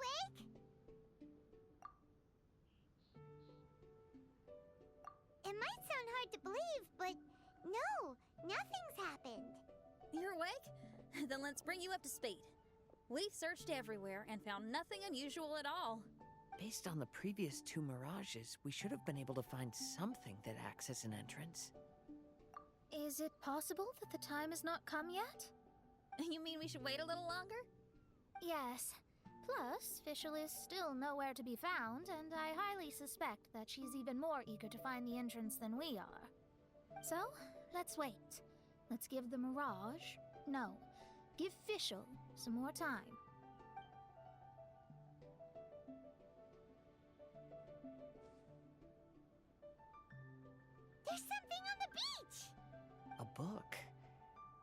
awake? It might sound hard to believe, but no, nothing's happened. You're awake? Then let's bring you up to speed. We've searched everywhere and found nothing unusual at all. Based on the previous 2 mirages, we should have been able to find something that acts as an entrance. Is it possible that the time has not come yet? You mean we should wait a little longer? Yes. Plus, Fischl is still nowhere to be found, and I highly suspect that she's even more eager to find the entrance than we are. So, let's wait. Let's give the Mirage... No, give Fischl some more time. There's something on the beach! A book.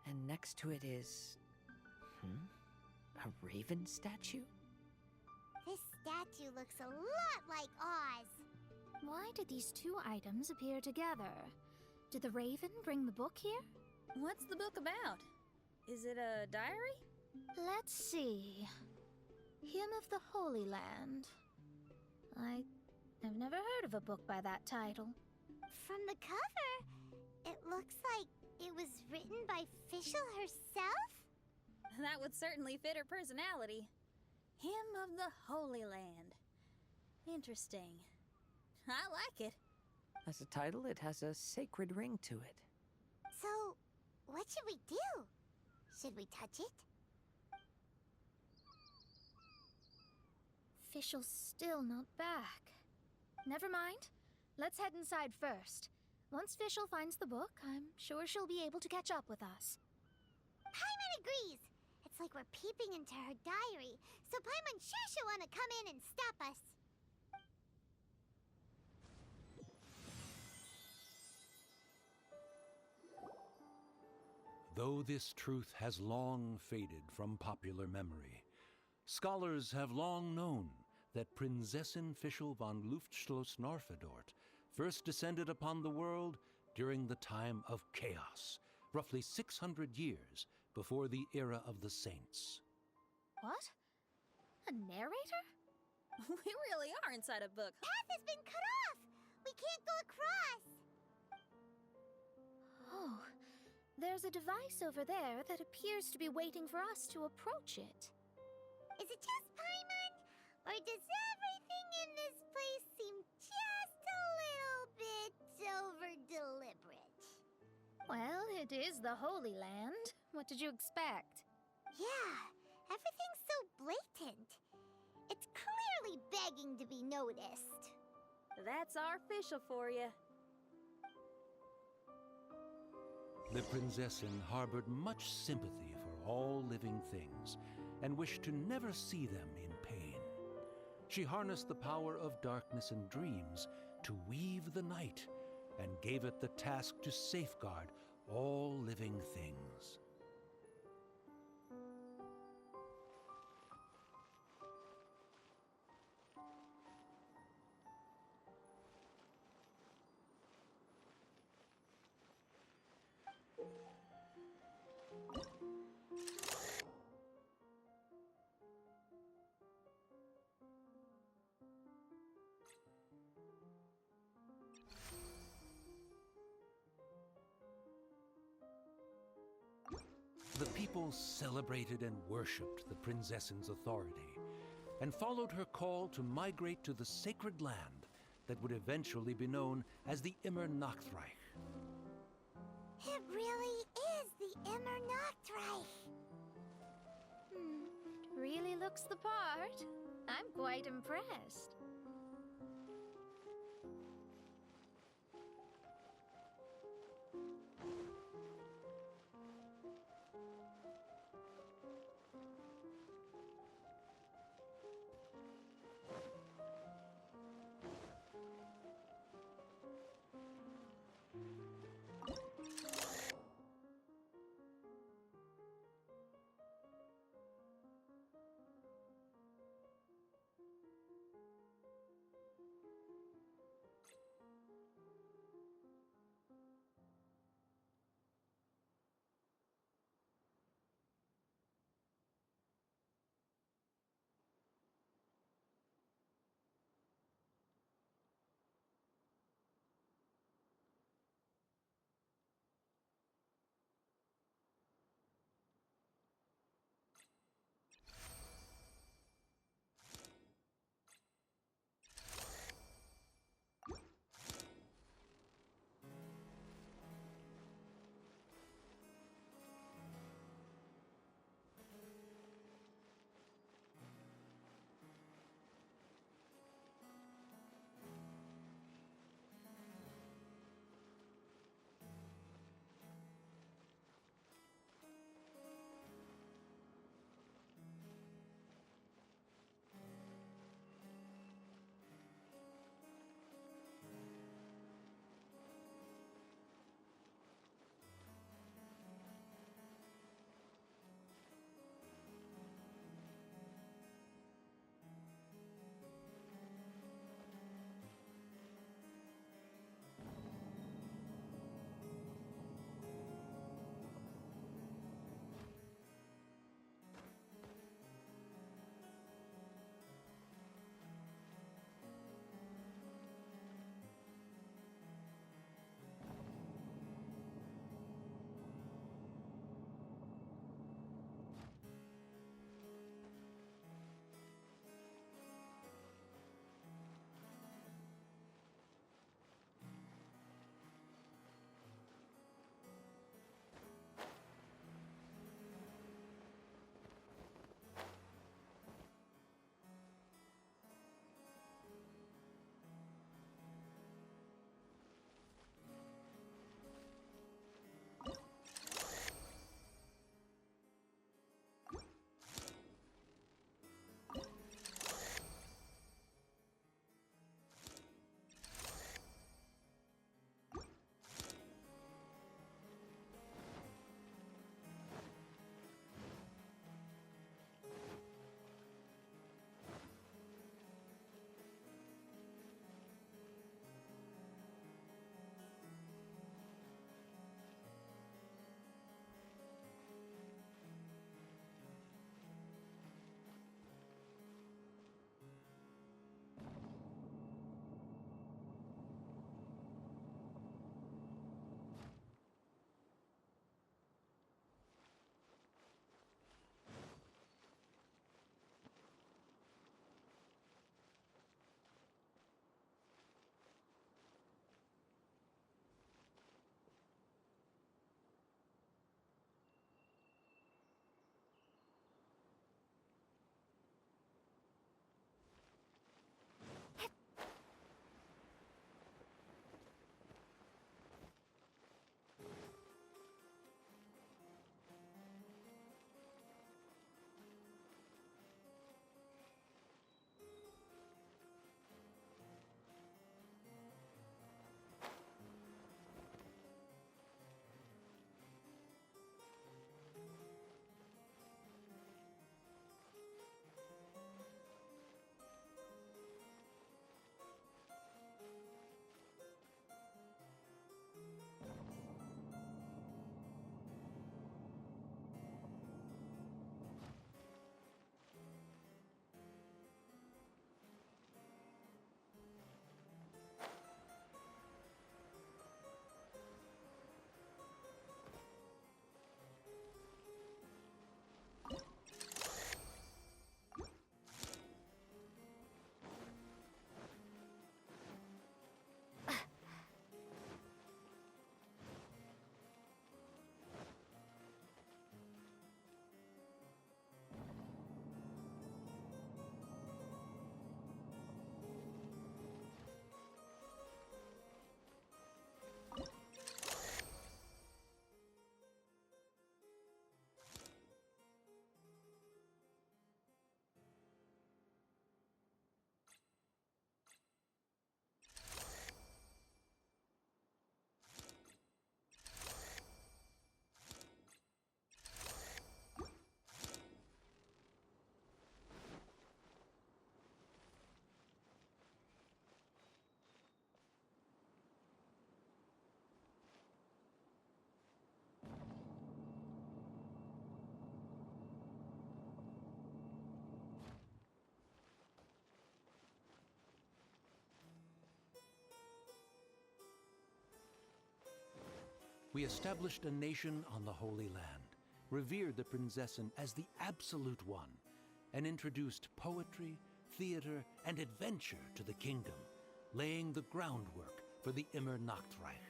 And next to it is... a raven statue? This statue looks a lot like Oz. Why did these 2 items appear together? Did the raven bring the book here? What's the book about? Is it a diary? Let's see. Hymn of the Holy Land. I have never heard of a book by that title. From the cover, it looks like it was written by Fischl herself? That would certainly fit her personality. Hymn of the Holy Land. Interesting. I like it. As a title, it has a sacred ring to it. So, what should we do? Should we touch it? Fischl's still not back. Never mind. Let's head inside first. Once Fischl finds the book, I'm sure she'll be able to catch up with us. Paimon agrees! It's like we're peeping into her diary, so Paimon's sure she'll want to come in and stop us. Though this truth has long faded from popular memory, scholars have long known that Prinzessin Fischl von Luftschloss-Norfedort first descended upon the world during the time of chaos, roughly 600 years before the era of the saints. What? A narrator? We really are inside a book. Path has been cut off! We can't go across! Oh, there's a device over there that appears to be waiting for us to approach it. Is it just Paimon? Or does everything in this place seem just a little bit over-deliberate? Well, it is the Holy Land. What did you expect? Yeah, everything's so blatant. It's clearly begging to be noticed. That's our Fischl for you. The Prinzessin harbored much sympathy for all living things and wished to never see them in pain. She harnessed the power of darkness and dreams to weave the night and gave it the task to safeguard all living things. The people celebrated and worshipped the Prinzessin's authority and followed her call to migrate to the sacred land that would eventually be known as the Immernachtreich. It really is the Immernachtreich. It really looks the part. I'm quite impressed. we established a nation on the Holy Land, revered the Prinzessin as the Absolute One, and introduced poetry, theater, and adventure to the kingdom, laying the groundwork for the Immernachtreich.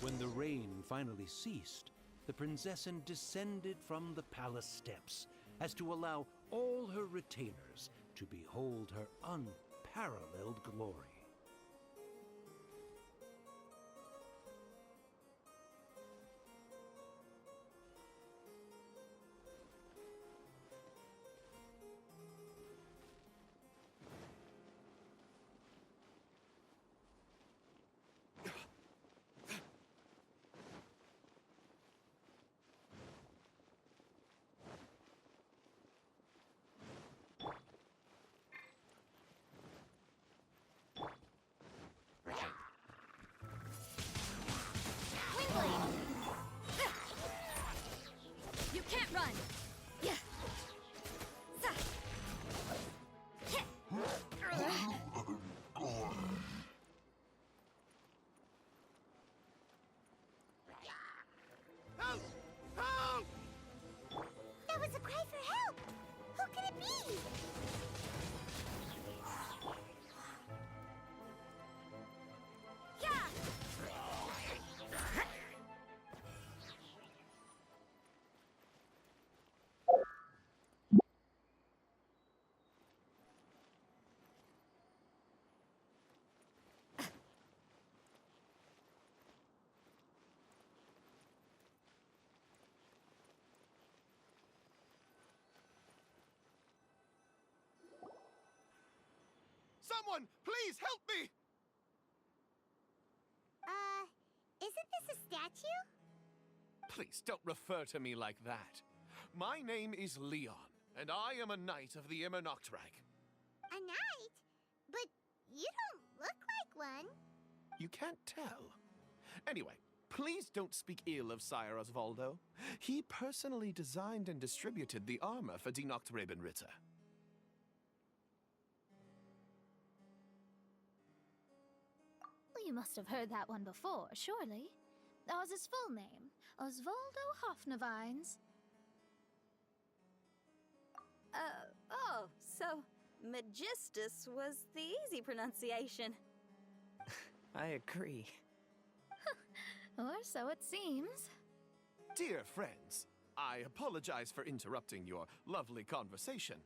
When the rain finally ceased, the Prinzessin descended from the palace steps as to allow all her retainers to behold her unparalleled glory. You can't run! Yeah. Help! Help! That was a cry for help! Who could it be? Someone, please help me! Isn't this a statue? Please don't refer to me like that. My name is Leon, and I am a knight of the Immernachtreich. A knight? But you don't look like one. You can't tell. Anyway, please don't speak ill of Sire Osvaldo. He personally designed and distributed the armor for Die Nachtrebenritter. You must have heard that one before, surely. That was his full name, Osvaldo Hoffnevines. Oh, so Magistus was the easy pronunciation. I agree. Or so it seems. Dear friends, I apologize for interrupting your lovely conversation,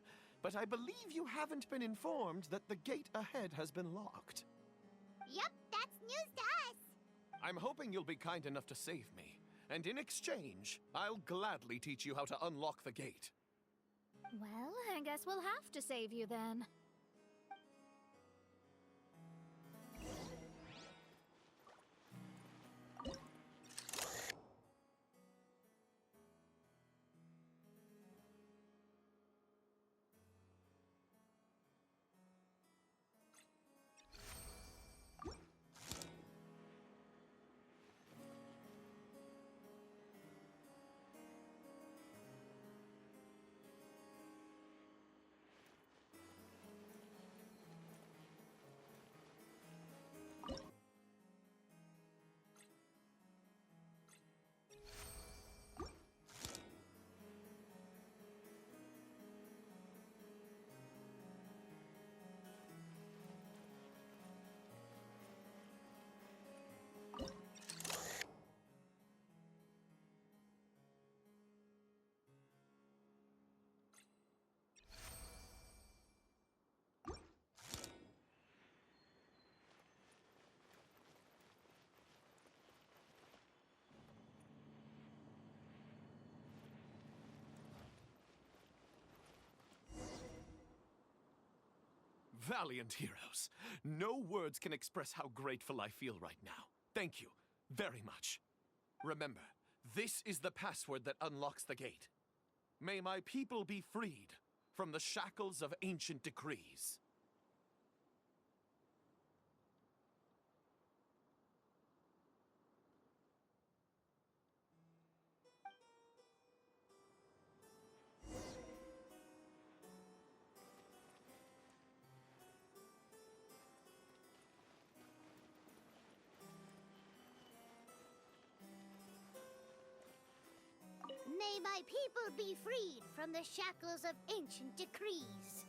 but I believe you haven't been informed that the gate ahead has been locked. Yup, that's news to us. I'm hoping you'll be kind enough to save me, and in exchange, I'll gladly teach you how to unlock the gate. Well, I guess we'll have to save you then. Valiant heroes. No words can express how grateful I feel right now. Thank you very much. Remember, this is the password that unlocks the gate. May my people be freed. from the shackles of ancient decrees. May my people be freed from the shackles of ancient decrees.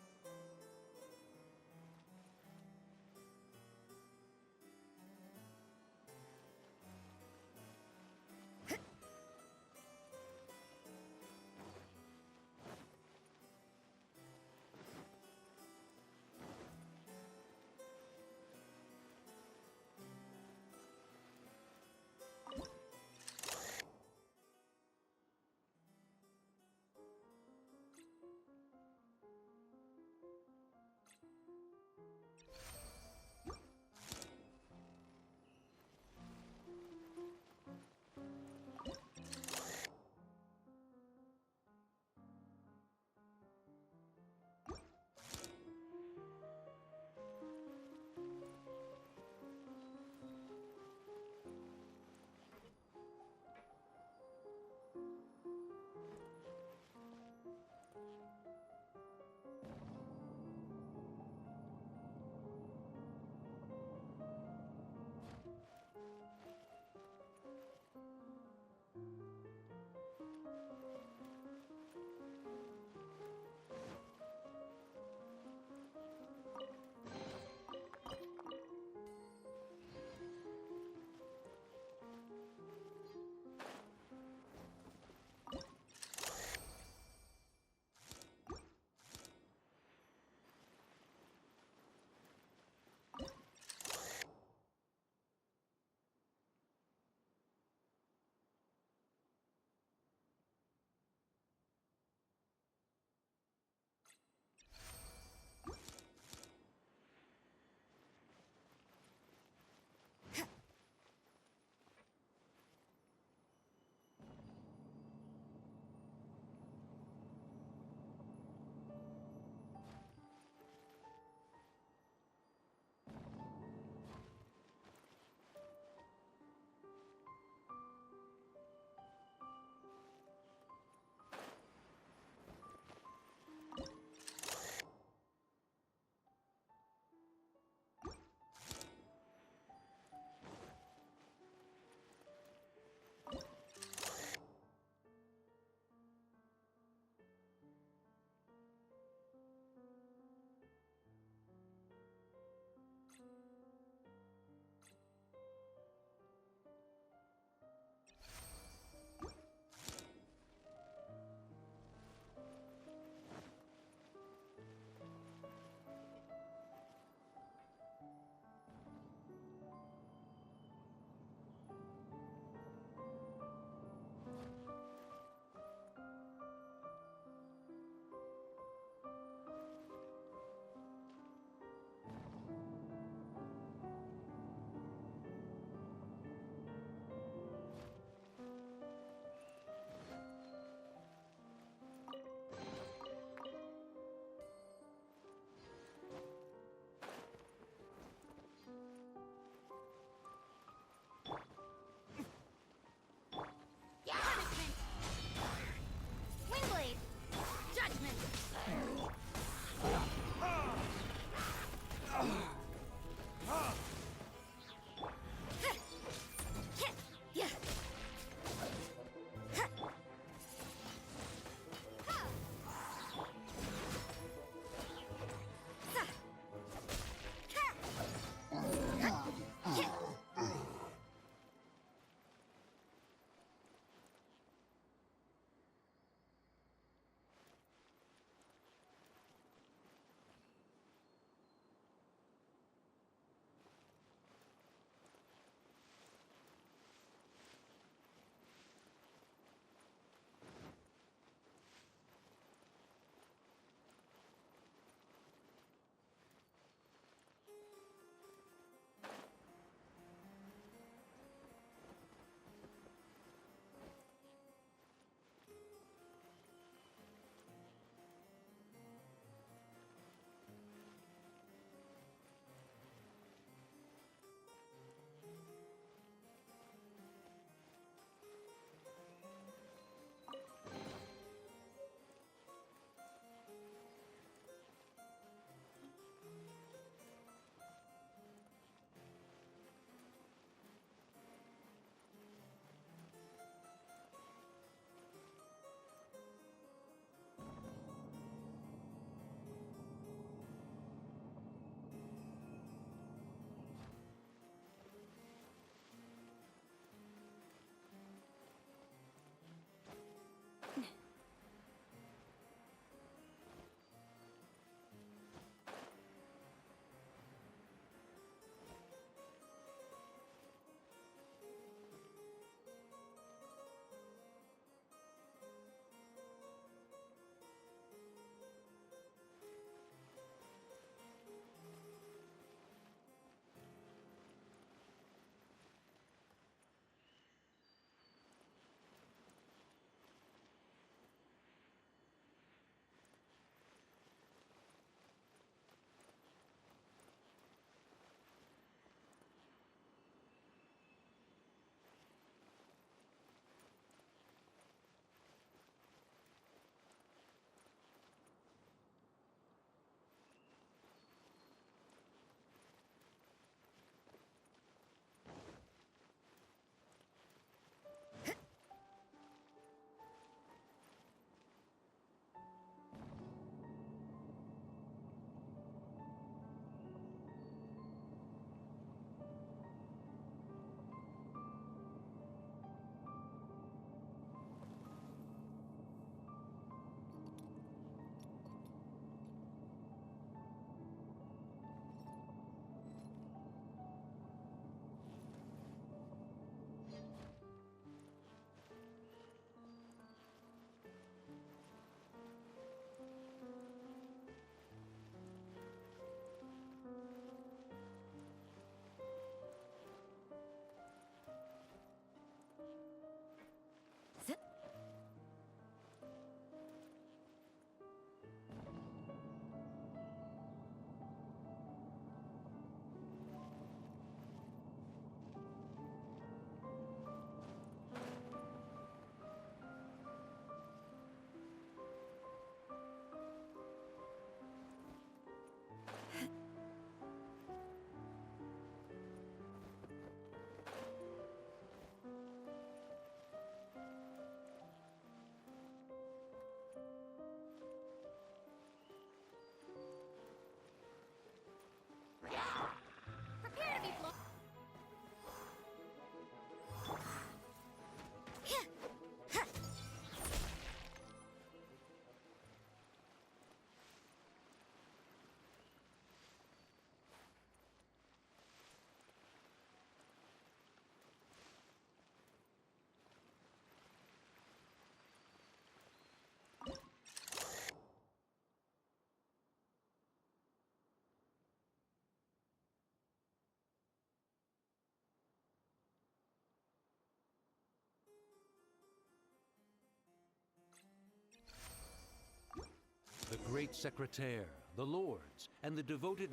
great secretaire, the lords, and the devoted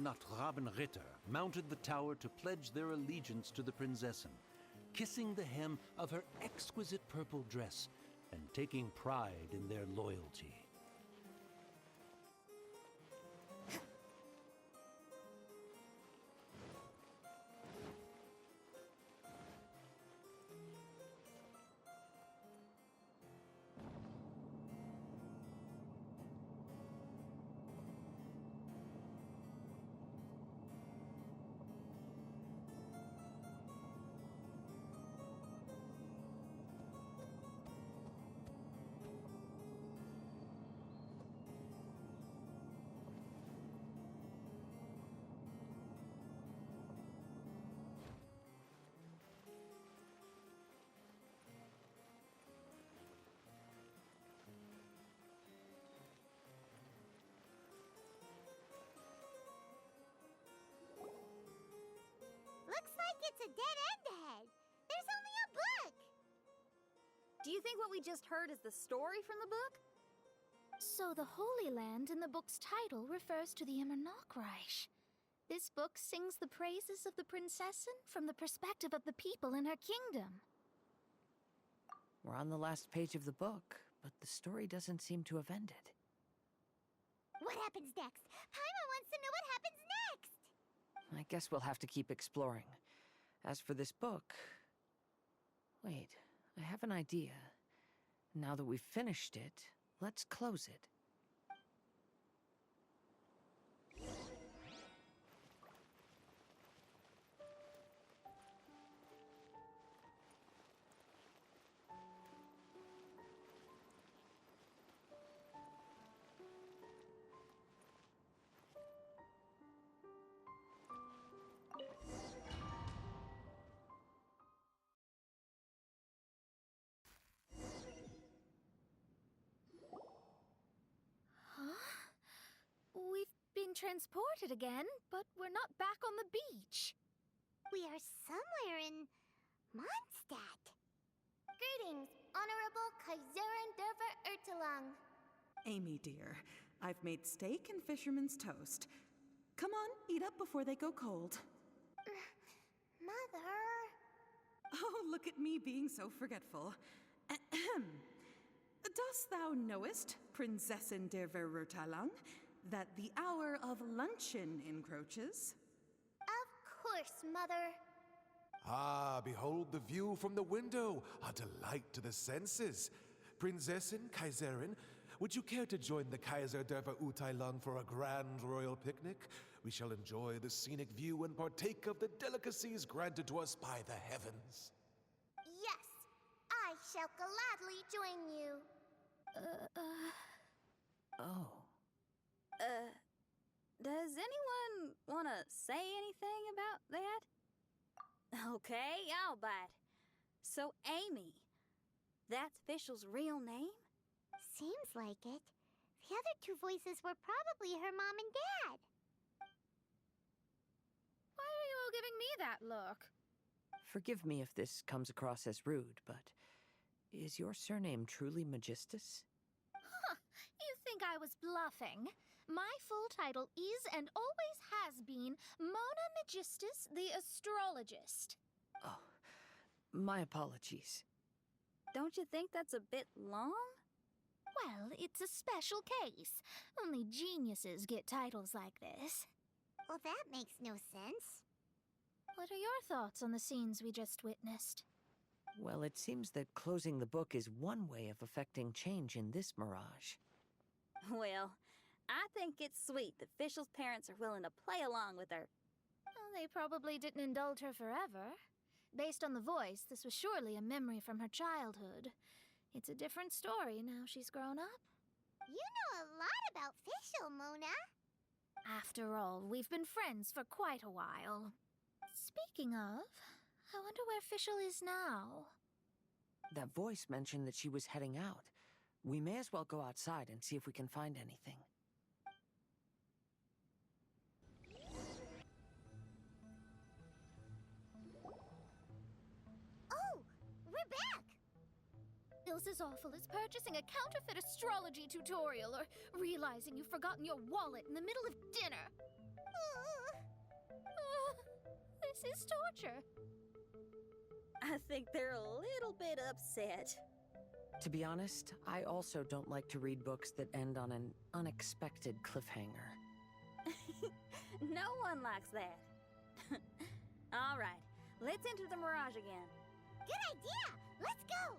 Ritter mounted the tower to pledge their allegiance to the Prinzessin, kissing the hem of her exquisite purple dress and taking pride in their loyalty. Looks like it's a dead end ahead. There's only a book. Do you think what we just heard is the story from the book? So the Holy Land in the book's title refers to the Immernachtreich. This book sings the praises of the Prinzessin from the perspective of the people in her kingdom. We're on the last page of the book, but the story doesn't seem to have ended. What happens next? Paimon wants to know what happens next. I guess we'll have to keep exploring. As for this book... Wait, I have an idea. Now that we've finished it, let's close it. We've been transported again, but we're not back on the beach. We are somewhere in Mondstadt. Greetings, Honorable Kaiserin Derver Ertelang. Amy, dear, I've made steak and fisherman's toast. Come on, eat up before they go cold. Mother... Oh, look at me being so forgetful. Ahem. Dost thou knowest, Prinzessin der Verurteilung, that the hour of luncheon encroaches? Of course, Mother. Ah, behold the view from the window, a delight to the senses. Prinzessin, Kaiserin, would you care to join the Kaiser der Verurteilung for a grand royal picnic? We shall enjoy the scenic view and partake of the delicacies granted to us by the heavens. Yes, I shall gladly join you. Oh. Does anyone want to say anything about that? Okay, I'll bite. So, Amy, that's Fischl's real name? Seems like it. The other two voices were probably her mom and dad. Why are you all giving me that look? Forgive me if this comes across as rude, but is your surname truly Magistus? Huh, you think I was bluffing? My full title is and always has been Mona Magistus the Astrologist. Oh, my apologies. Don't you think that's a bit long? Well, it's a special case. Only geniuses get titles like this. Well, that makes no sense. What are your thoughts on the scenes we just witnessed? Well, it seems that closing the book is one way of affecting change in this mirage. Well, I think it's sweet that Fischl's parents are willing to play along with her. Well, they probably didn't indulge her forever. Based on the voice, this was surely a memory from her childhood. It's a different story now she's grown up. You know a lot about Fischl, Mona. After all, we've been friends for quite a while. Speaking of, I wonder where Fischl is now. That voice mentioned that she was heading out. We may as well go outside and see if we can find anything. Oh, we're back! feels as awful as purchasing a counterfeit astrology tutorial or realizing you've forgotten your wallet in the middle of dinner. This is torture. I think they're a little bit upset. To be honest, I also don't like to read books that end on an unexpected cliffhanger. No one likes that. All right, let's enter the Mirage again. Good idea! Let's go!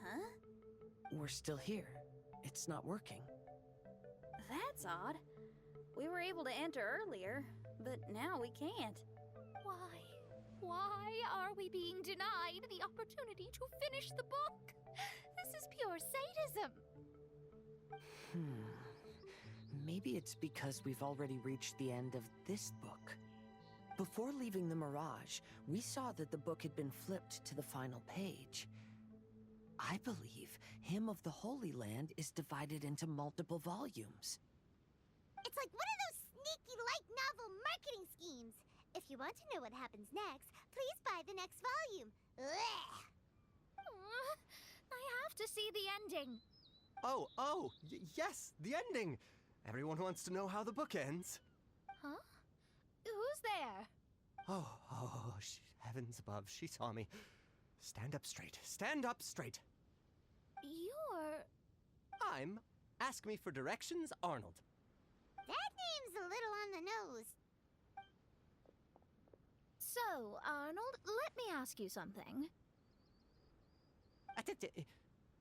Huh? We're still here. It's not working. That's odd. We were able to enter earlier, but now we can't. Why? Why are we being denied the opportunity to finish the book? This is pure sadism. Maybe it's because we've already reached the end of this book. Before leaving the Mirage, we saw that the book had been flipped to the final page. I believe Hymn of the Holy Land is divided into multiple volumes. It's like one of those sneaky light novel marketing schemes. If you want to know what happens next, please buy the next volume. Ugh. I have to see the ending. Yes, the ending. Everyone wants to know how the book ends. Huh? Who's there? Heavens above, she saw me. Stand up straight. Stand up straight. You're... I'm Ask Me for Directions, Arnold. That name's a little on the nose. So, Arnold, let me ask you something.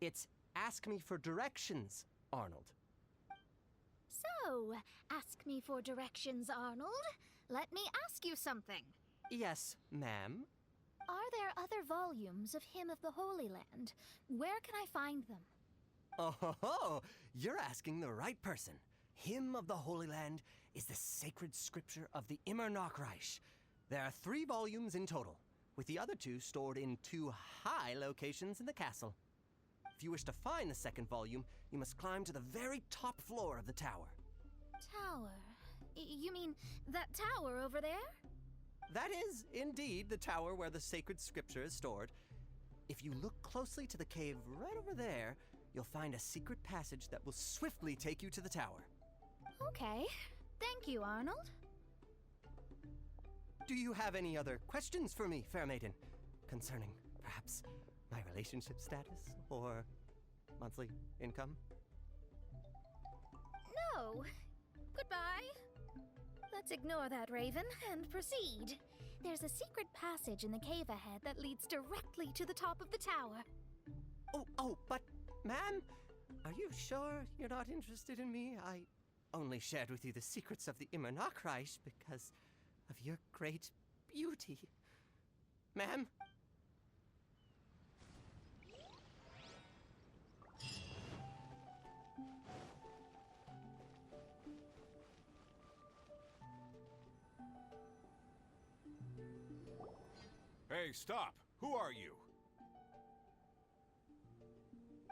It's Ask Me for Directions, Arnold. So, ask me for directions, Arnold. Let me ask you something. Yes, ma'am. Are there other volumes of Hymn of the Holy Land? Where can I find them? Oh, you're asking the right person. Hymn of the Holy Land is the sacred scripture of the Immernachtreich. There are 3 volumes in total, with the other 2 stored in 2 high locations in the castle. If you wish to find the second volume, you must climb to the very top floor of the tower. Tower? You mean that tower over there? That is, indeed, the tower where the sacred scripture is stored. If you look closely to the cave right over there, you'll find a secret passage that will swiftly take you to the tower. Okay. Thank you, Arnold. Do you have any other questions for me, fair maiden? Concerning, perhaps, my relationship status or monthly income? No. Goodbye. Let's ignore that, Raven, and proceed. There's a secret passage in the cave ahead that leads directly to the top of the tower. But, ma'am, are you sure you're not interested in me? I only shared with you the secrets of the Immernachtreich because of your great beauty. Ma'am? Hey, stop! Who are you?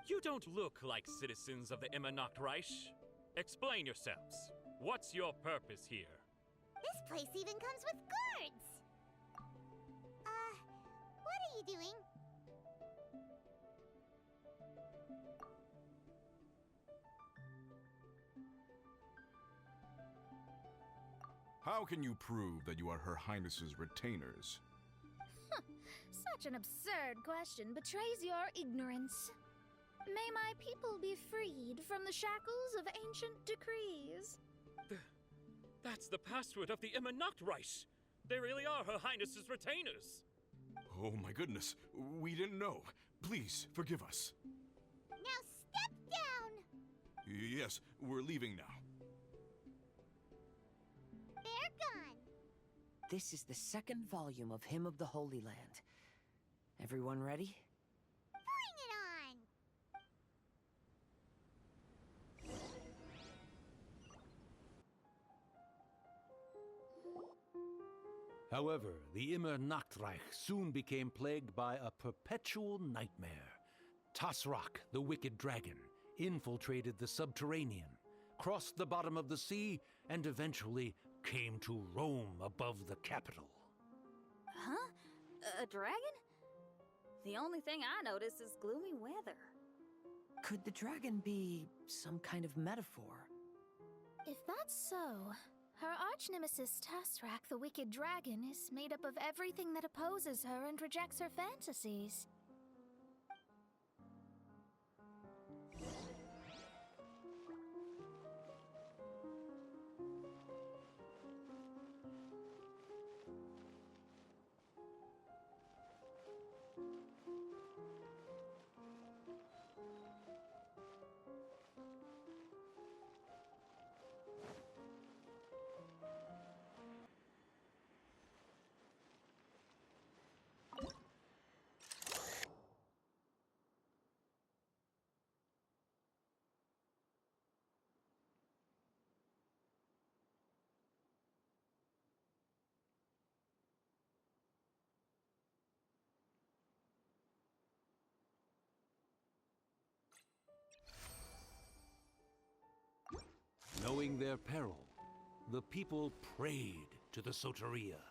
You don't look like citizens of the Immernachtreich. Explain yourselves. What's your purpose here? This place even comes with guards! What are you doing? How can you prove that you are Her Highness's retainers? Such an absurd question betrays your ignorance. May my people be freed from the shackles of ancient decrees. That's the password of the Immernachtreich. They really are Her Highness's retainers. Oh my goodness, we didn't know. Please, forgive us. Now step down! Yes, we're leaving now. They're gone. This is the second volume of Hymn of the Holy Land. Everyone ready? Bring it on! However, the Immernachtreich soon became plagued by a perpetual nightmare. Tasrak, the wicked dragon, infiltrated the subterranean, crossed the bottom of the sea, and eventually came to roam above the capital. Huh? A dragon? The only thing I notice is gloomy weather. Could the dragon be some kind of metaphor? If that's so, her arch-nemesis Tasrak, the Wicked Dragon, is made up of everything that opposes her and rejects her fantasies. Knowing their peril, the people prayed to the Soteria.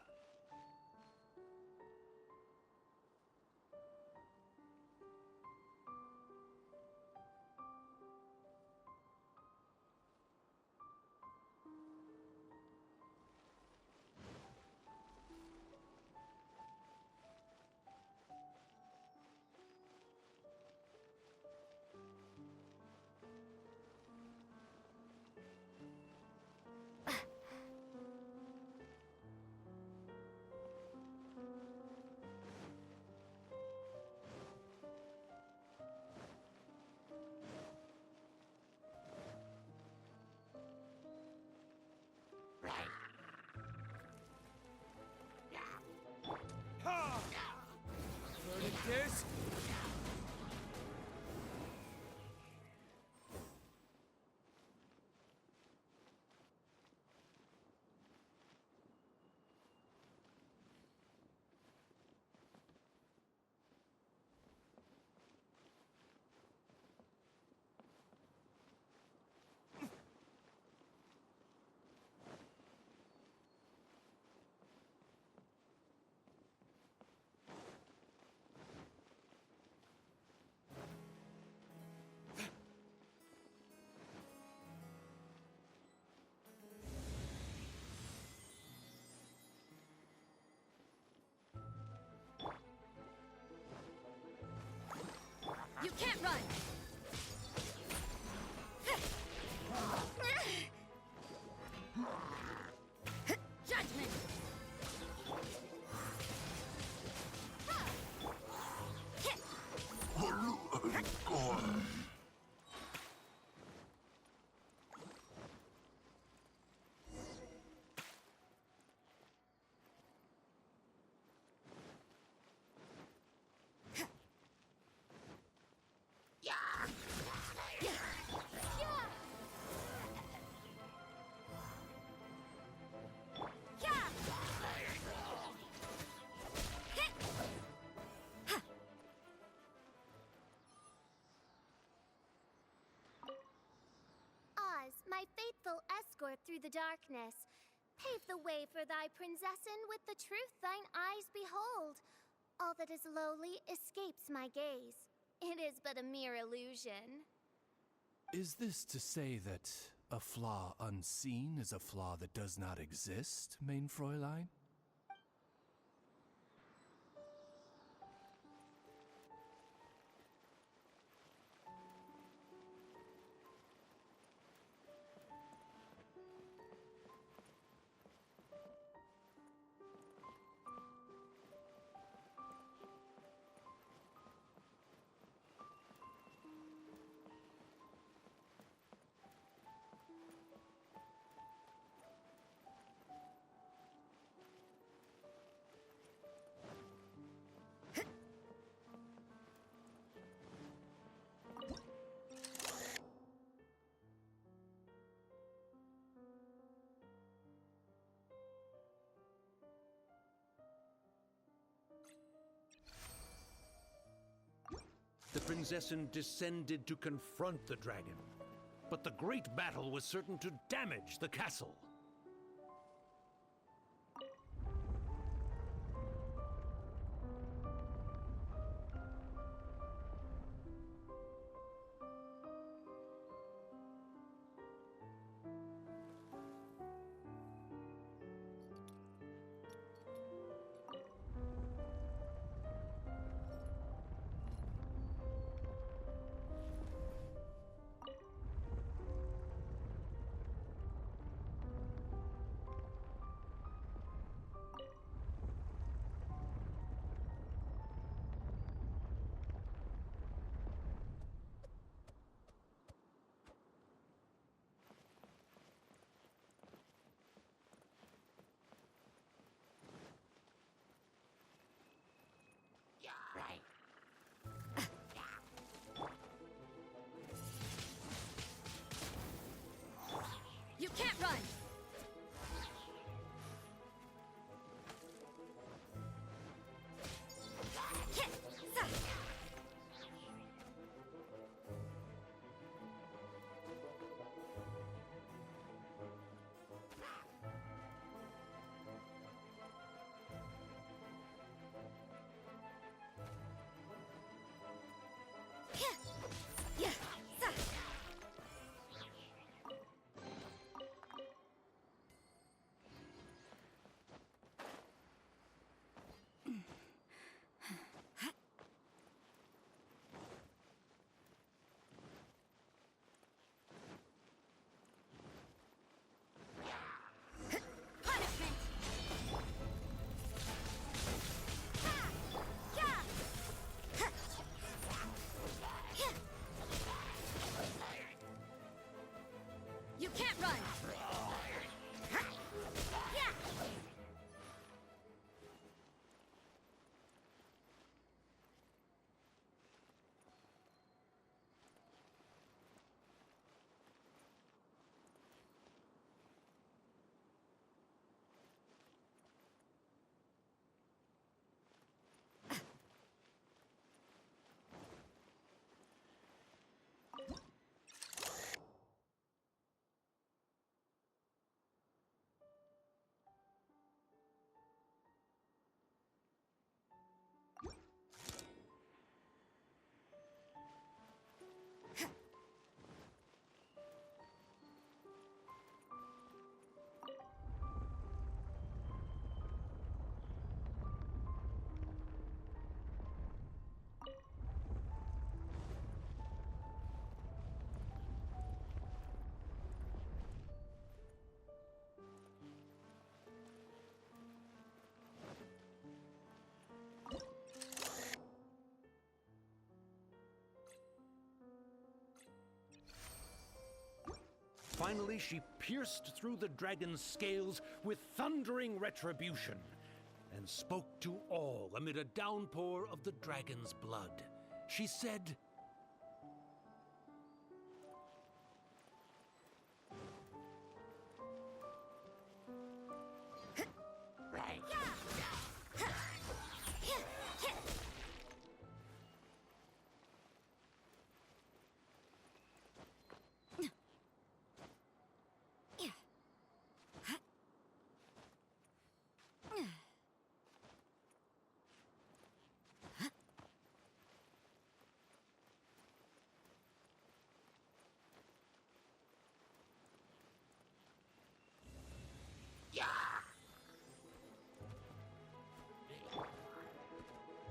You can't run! Judgment! My faithful escort through the darkness, pave the way for thy princessin with the truth thine eyes behold. All that is lowly escapes my gaze. It is but a mere illusion. Is this to say that a flaw unseen is a flaw that does not exist, main Fräulein? The Prinzessin descended to confront the dragon, but the great battle was certain to damage the castle. finally she pierced through the dragon's scales with thundering retribution and spoke to all amid a downpour of the dragon's blood. She said,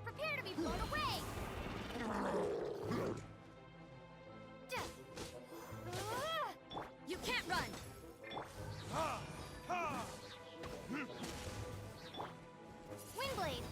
Prepare to be blown away! You can't run! Windblade!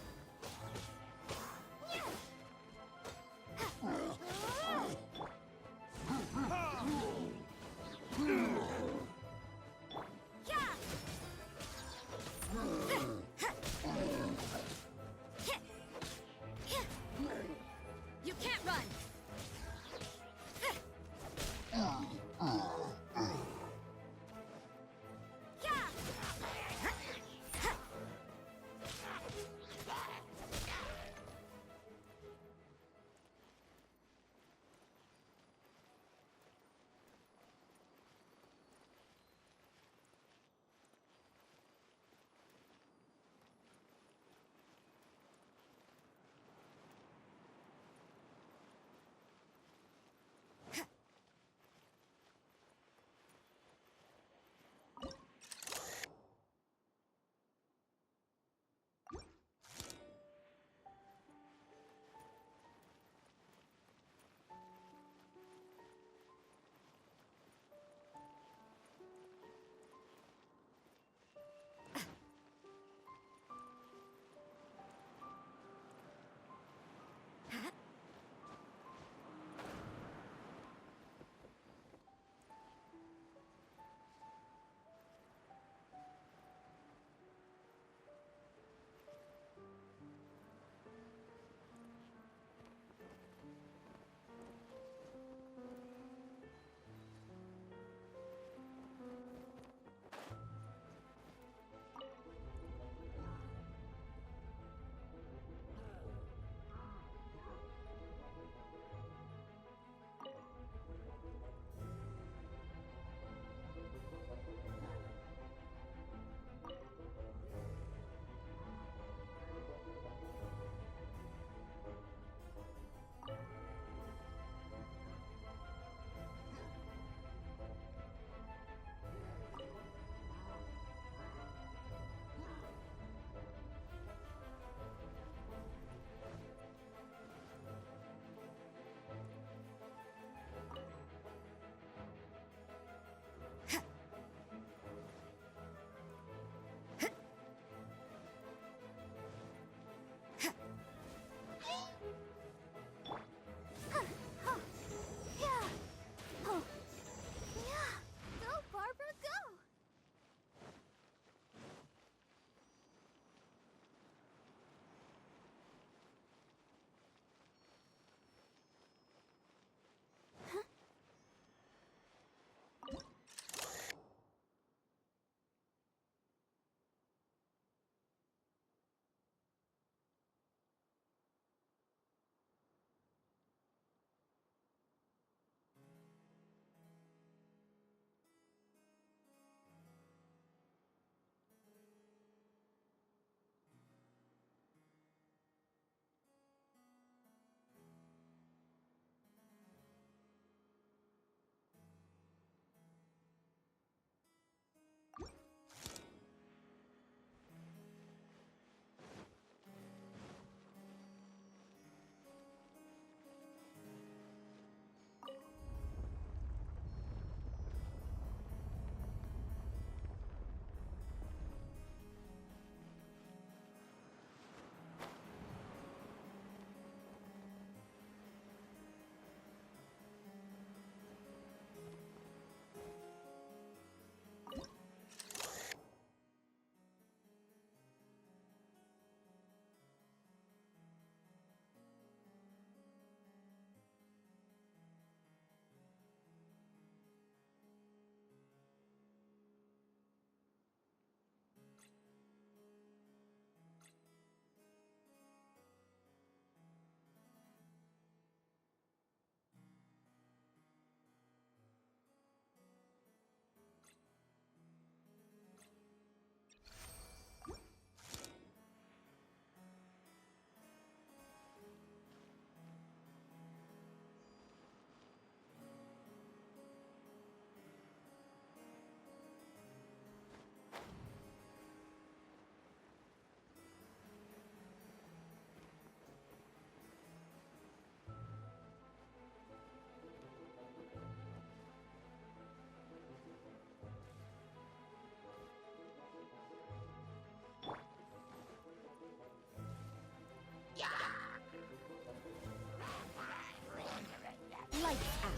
Lights out.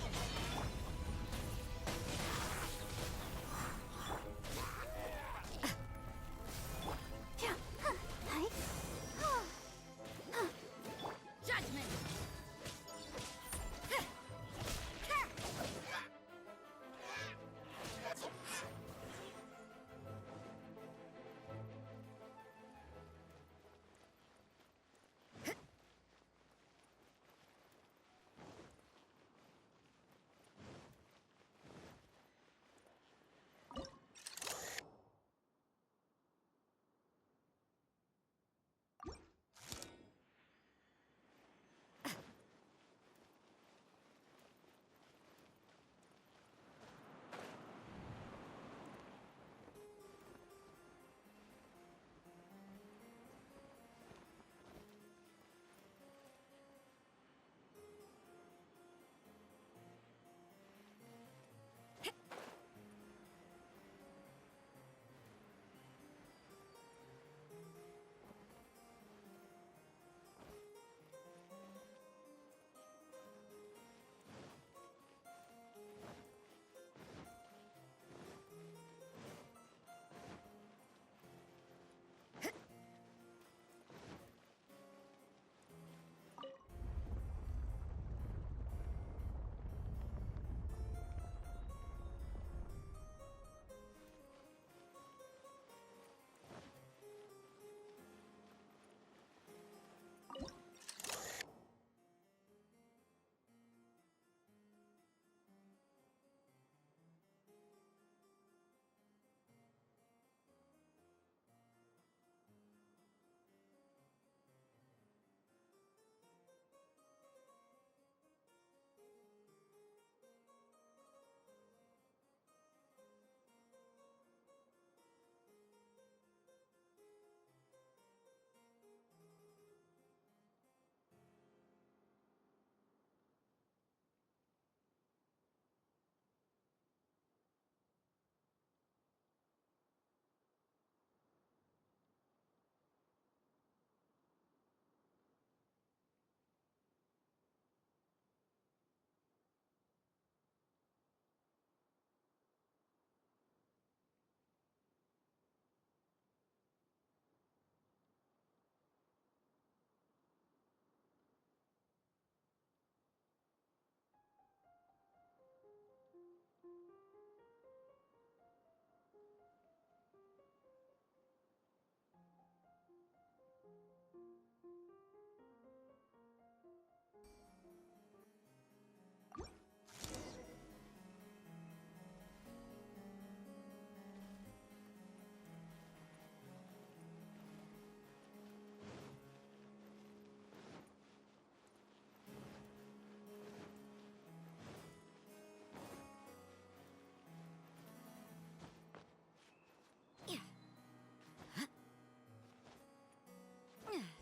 Judgment!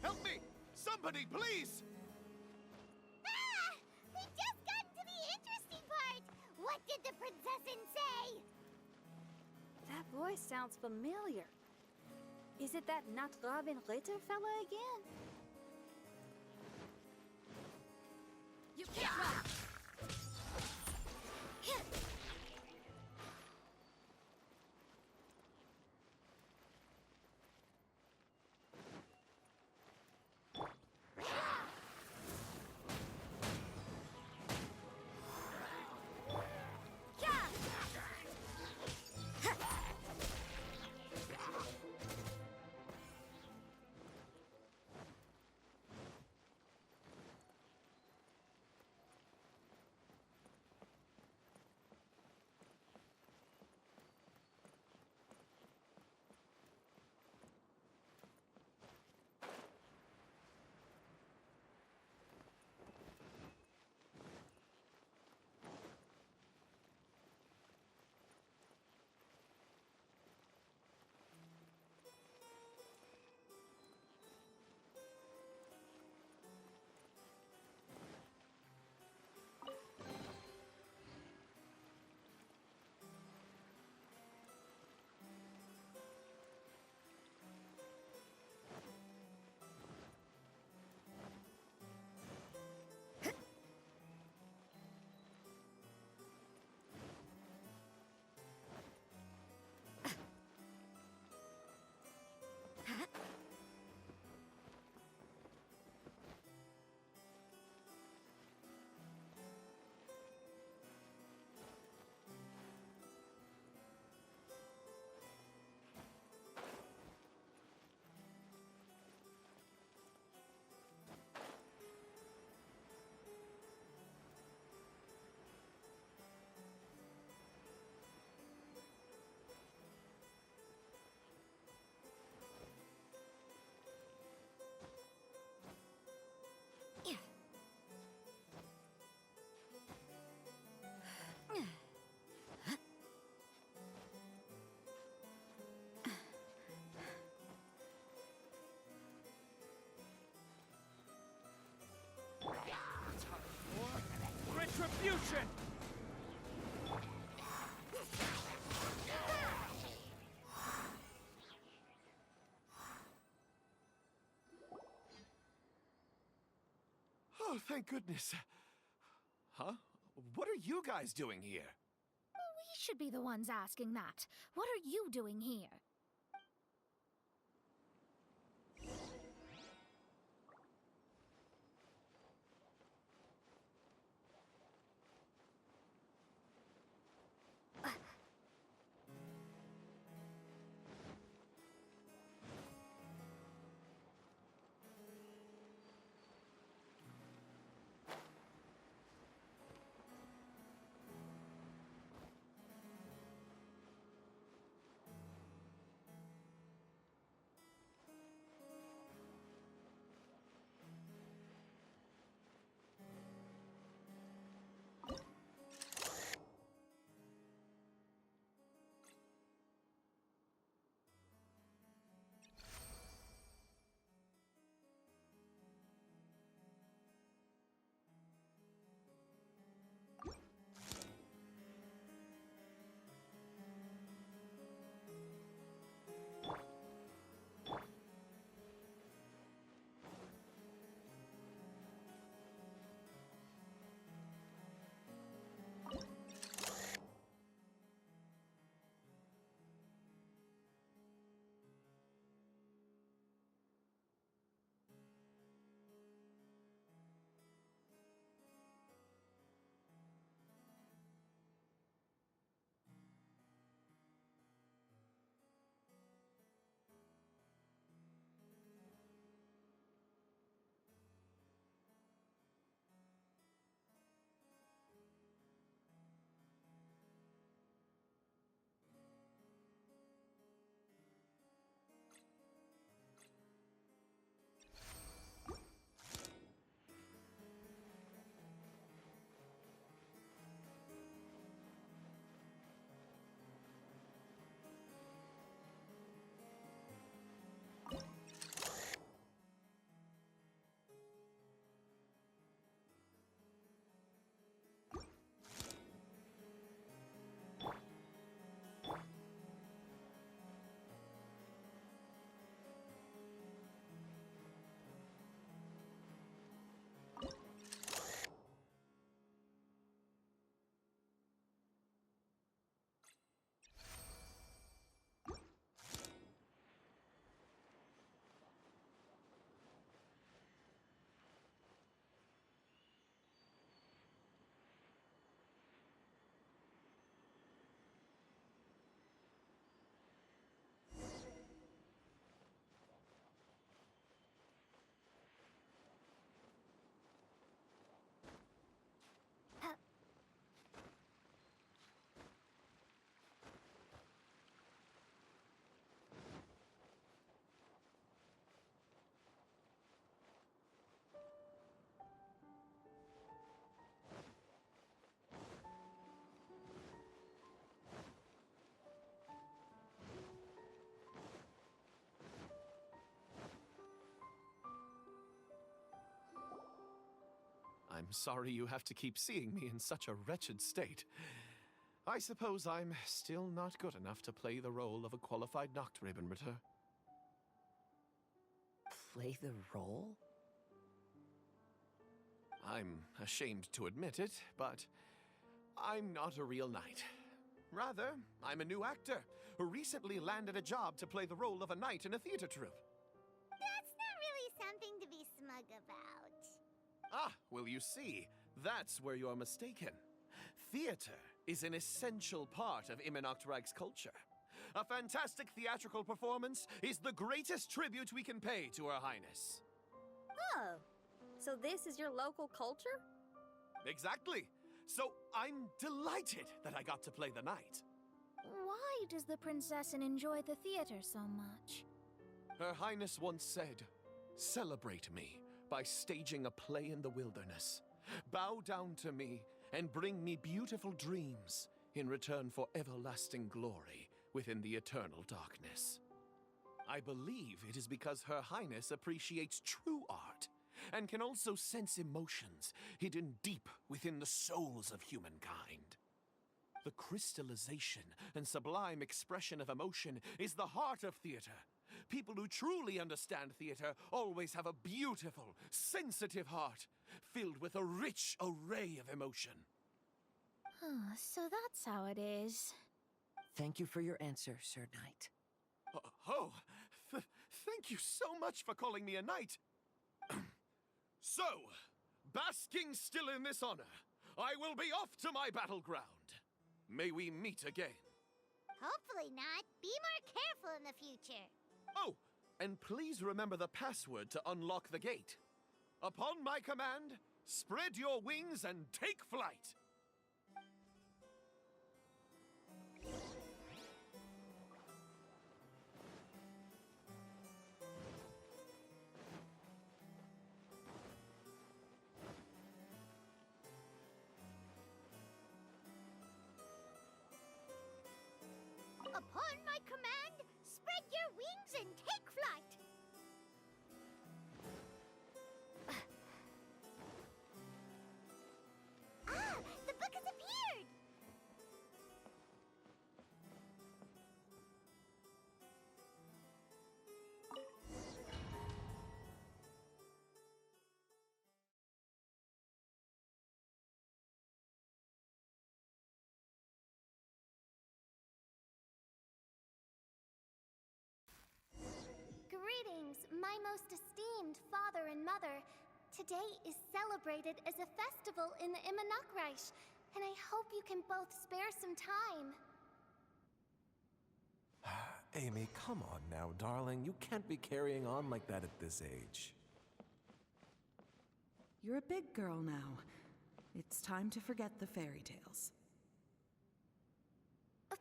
Help me! Somebody, please! Ah! We just got to the interesting part! What did the princessin say? That voice sounds familiar. Is it that Not Robin Ritter fella again? You can't run! Oh, thank goodness. Huh? What are you guys doing here? We should be the ones asking that. What are you doing here? I'm sorry you have to keep seeing me in such a wretched state. I suppose I'm still not good enough to play the role of a qualified Nachtrebenritter. Play the role? I'm ashamed to admit it, but I'm not a real knight. Rather, I'm a new actor who recently landed a job to play the role of a knight in a theater troupe. That's not really something to be smug about. Ah, well, you see, that's where you're mistaken. Theater is an essential part of Immernachtreich's culture. A fantastic theatrical performance is the greatest tribute we can pay to Her Highness. Oh, so this is your local culture? Exactly. So I'm delighted that I got to play the knight. Why does the princessin enjoy the theater so much? Her Highness once said, "Celebrate me by staging a play in the wilderness. Bow down to me and bring me beautiful dreams in return for everlasting glory within the eternal darkness." I believe it is because Her Highness appreciates true art and can also sense emotions hidden deep within the souls of humankind. The crystallization and sublime expression of emotion is the heart of theater, People who truly understand theater always have a beautiful, sensitive heart, filled with a rich array of emotion. So that's how it is. Thank you for your answer, Sir Knight. Thank you so much for calling me a knight. So, basking still in this honor, I will be off to my battleground. May we meet again. Hopefully not. Be more careful in the future. Oh, and please remember the password to unlock the gate. Upon my command, spread your wings and take flight. Upon my command, spread your wings and take flight. The book has appeared! Greetings, my most esteemed father and mother. Today is celebrated as a festival in the Immernachtreich, and I hope you can both spare some time. Amy, come on now, darling. You can't be carrying on like that at this age. You're a big girl now. It's time to forget the fairy tales. But...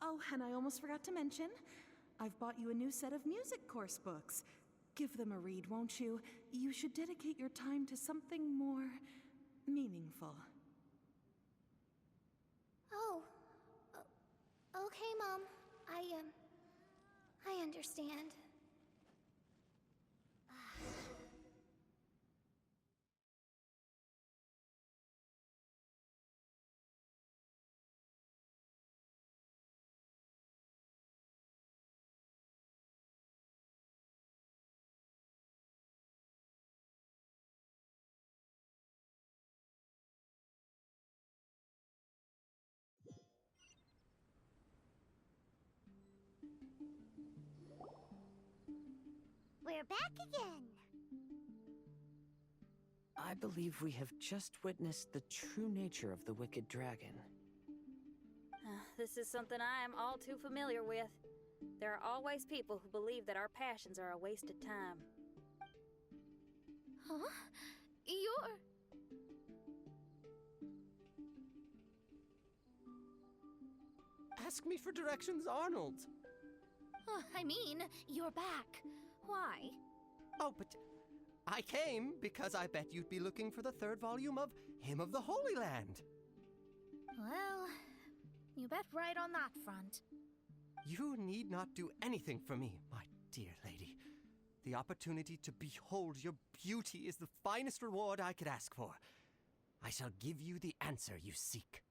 Oh, and I almost forgot to mention, I've bought you a new set of music course books. Give them a read, won't you? You should dedicate your time to something more meaningful. Oh. Okay, Mom. I understand. We're back again. I believe we have just witnessed the true nature of the wicked dragon. This is something I am all too familiar with. There are always people who believe that our passions are a wasted time. Huh? You're... Ask me for directions, Arnold. I mean, you're back. Why? Oh, but I came because I bet you'd be looking for the third volume of Hymn of the Holy Land. Well, you bet right on that front. You need not do anything for me, my dear lady. The opportunity to behold your beauty is the finest reward I could ask for. I shall give you the answer you seek.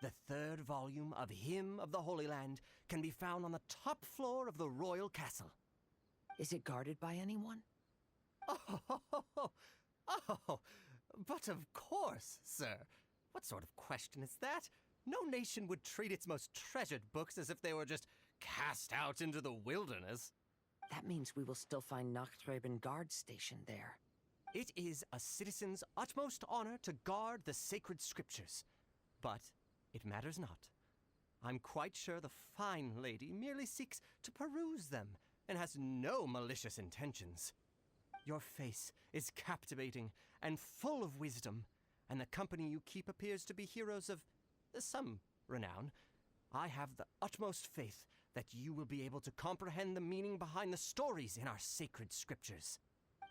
The third volume of Hymn of the Holy Land can be found on the top floor of the royal castle. Is it guarded by anyone? Oh, but of course, sir. What sort of question is that? No nation would treat its most treasured books as if they were just cast out into the wilderness. That means we will still find Nachtreibin guard stationed there. It is a citizen's utmost honor to guard the sacred scriptures. But it matters not. I'm quite sure the fine lady merely seeks to peruse them and has no malicious intentions. Your face is captivating and full of wisdom, and the company you keep appears to be heroes of some renown. I have the utmost faith that you will be able to comprehend the meaning behind the stories in our sacred scriptures.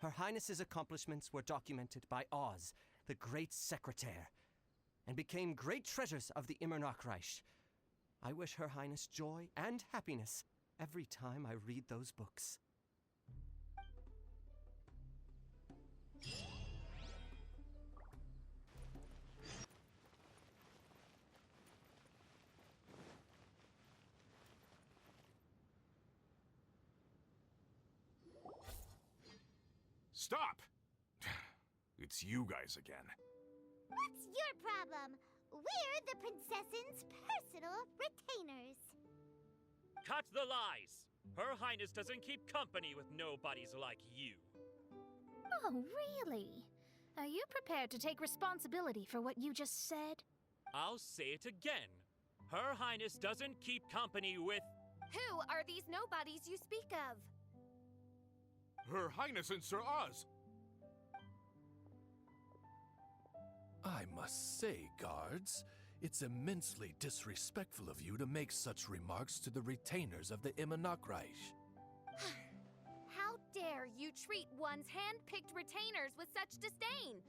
Her Highness's accomplishments were documented by Oz, the great secretaire, and became great treasures of the Immernachtreich. I wish Her Highness joy and happiness every time I read those books. Stop! It's you guys again. What's your problem? We're the princess's personal retainers. Cut the lies! Her Highness doesn't keep company with nobodies like you. Oh, really? Are you prepared to take responsibility for what you just said? I'll say it again. Her Highness doesn't keep company with... Who are these nobodies you speak of? Her Highness and Sir Oz! I must say, guards, it's immensely disrespectful of you to make such remarks to the retainers of the Immernachtreich. How dare you treat one's hand-picked retainers with such disdain?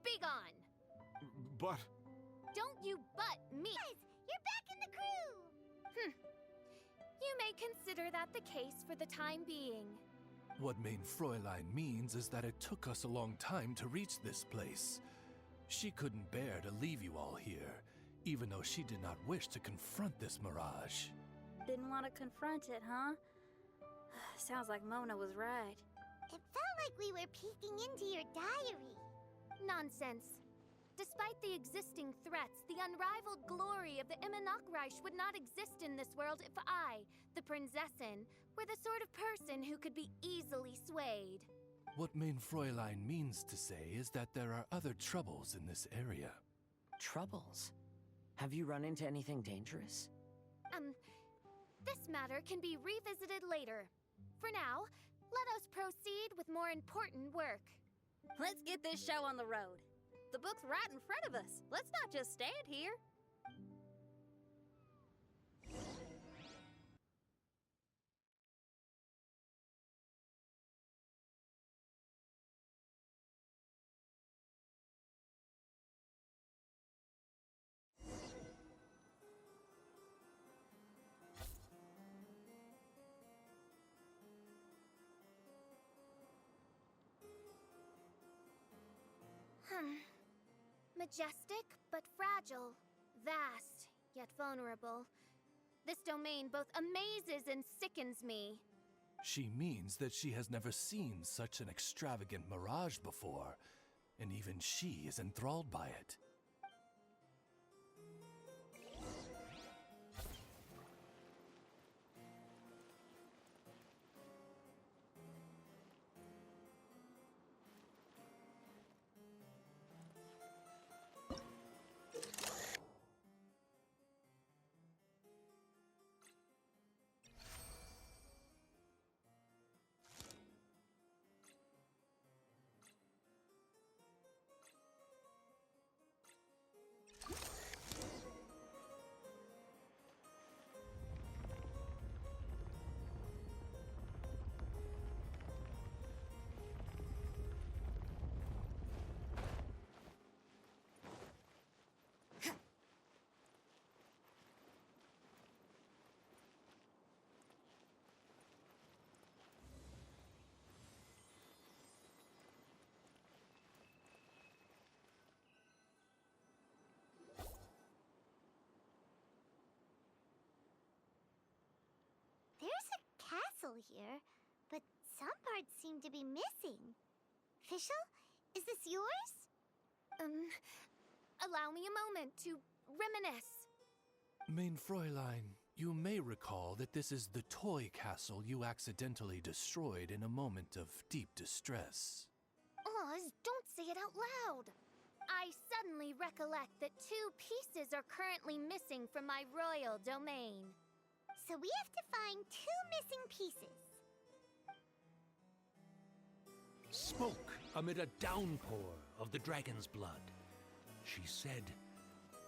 Begone! But... Don't you butt me! Guys, you're back in the crew! You may consider that the case for the time being. What Main Fräulein means is that it took us a long time to reach this place. She couldn't bear to leave you all here, even though she did not wish to confront this mirage. Didn't want to confront it, huh? Sounds like Mona was right. It felt like we were peeking into your diary. Nonsense. Despite the existing threats, the unrivaled glory of the Immernachtreich would not exist in this world if I, the Prinzessin, were the sort of person who could be easily swayed. What Main Fräulein means to say is that there are other troubles in this area. Troubles? Have you run into anything dangerous? This matter can be revisited later. For now, let us proceed with more important work. Let's get this show on the road. The book's right in front of us. Let's not just stand here. Majestic, but fragile. Vast, yet vulnerable. This domain both amazes and sickens me. She means that she has never seen such an extravagant mirage before, and even she is enthralled by it. There's a castle here, but some parts seem to be missing. Fischl, is this yours? Allow me a moment to reminisce. Main Fräulein, you may recall that this is the toy castle you accidentally destroyed in a moment of deep distress. Oz, don't say it out loud. I suddenly recollect that 2 pieces are currently missing from my royal domain. So we have to find 2 missing pieces. Smoke amid a downpour of the dragon's blood. She said,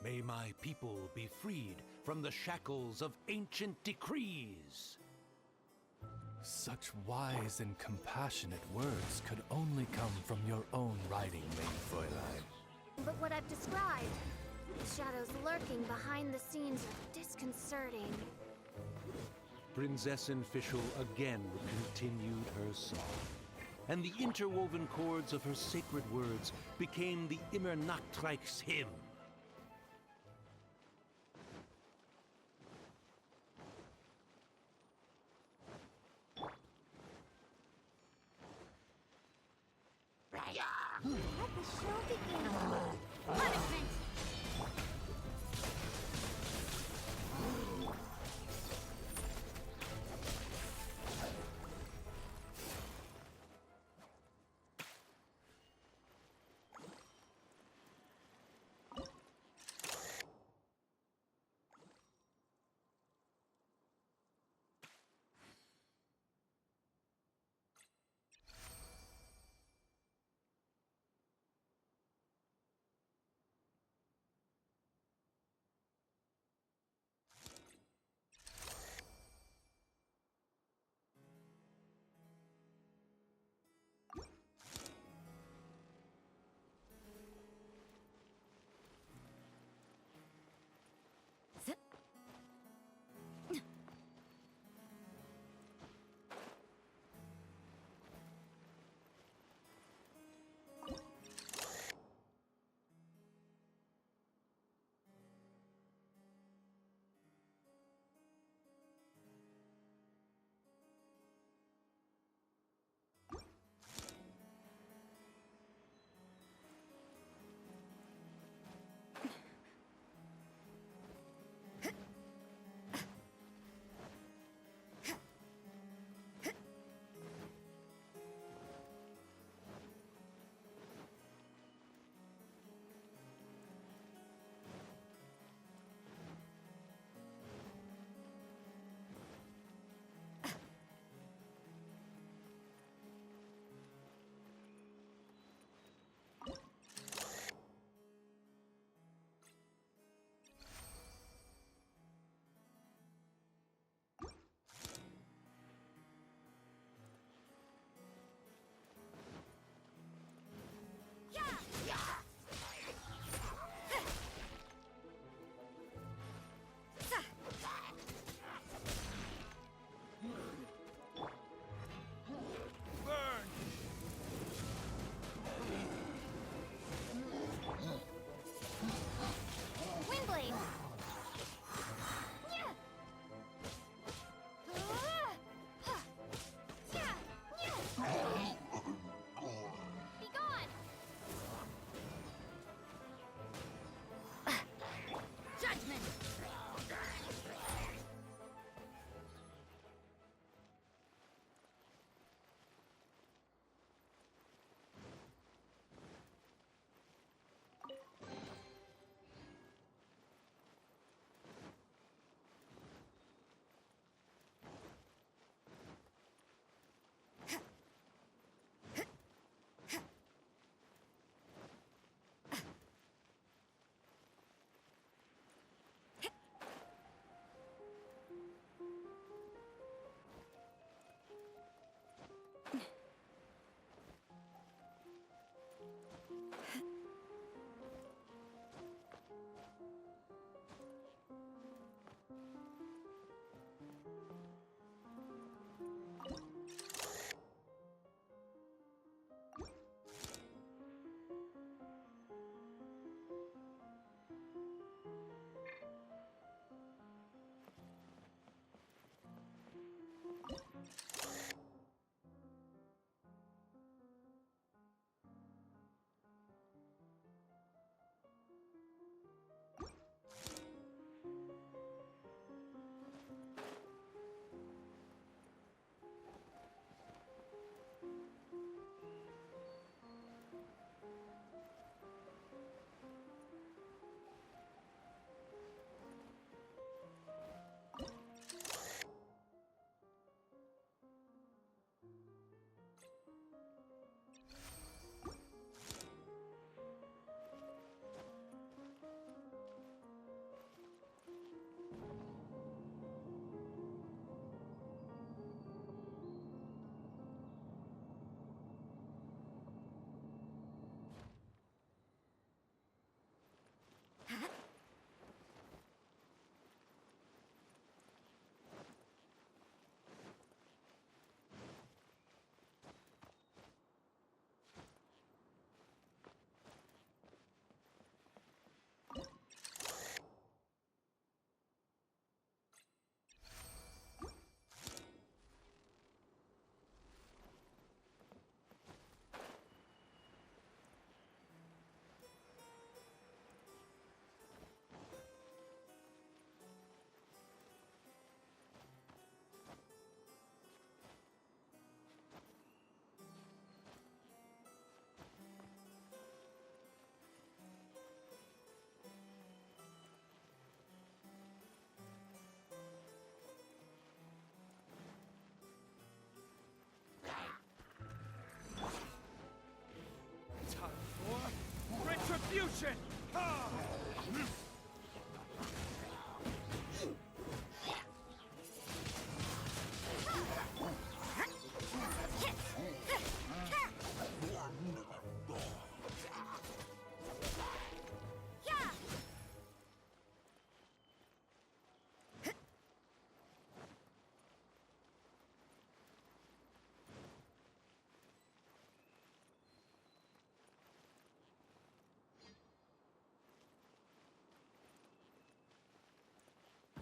"May my people be freed from the shackles of ancient decrees." Such wise and compassionate words could only come from your own writing, Main Fräulein. But what I've described, the shadows lurking behind the scenes, are disconcerting. Prinzessin Fischl again continued her song, and the interwoven chords of her sacred words became the Immernachtreich's hymn. Let the show begin. Punishment!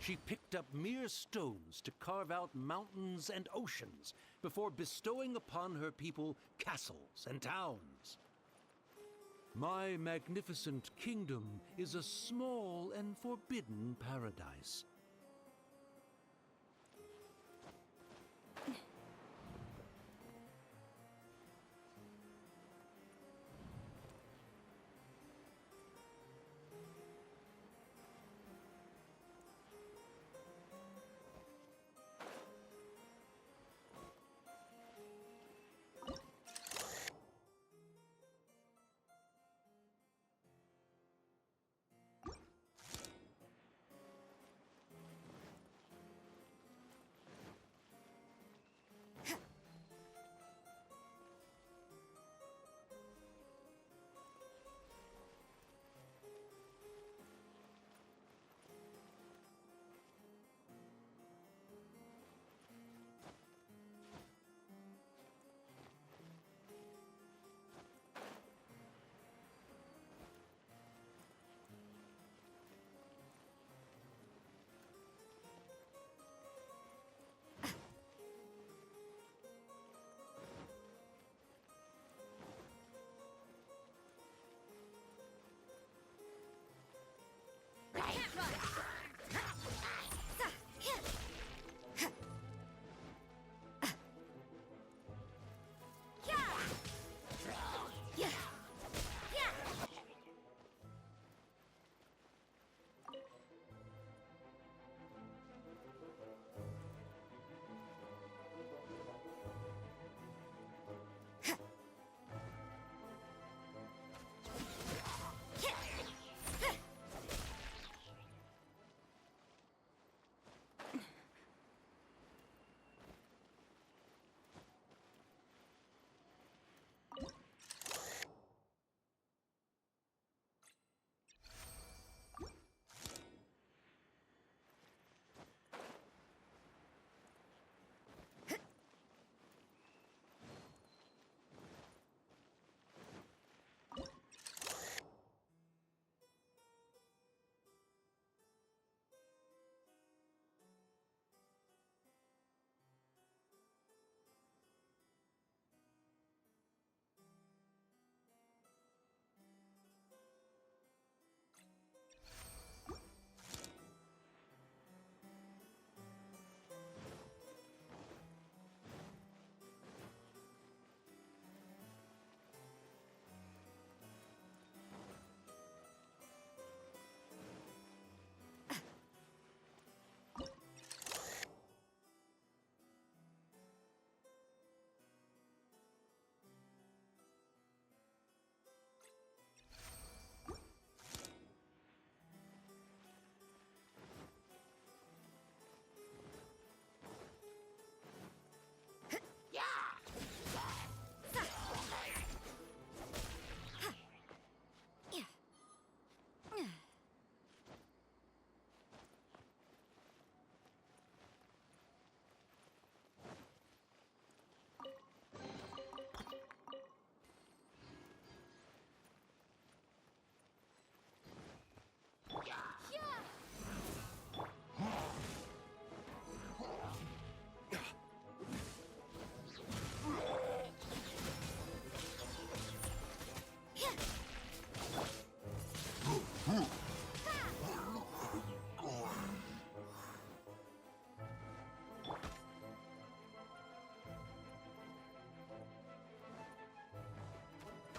she picked up mere stones to carve out mountains and oceans before bestowing upon her people castles and towns. My magnificent kingdom is a small and forbidden paradise.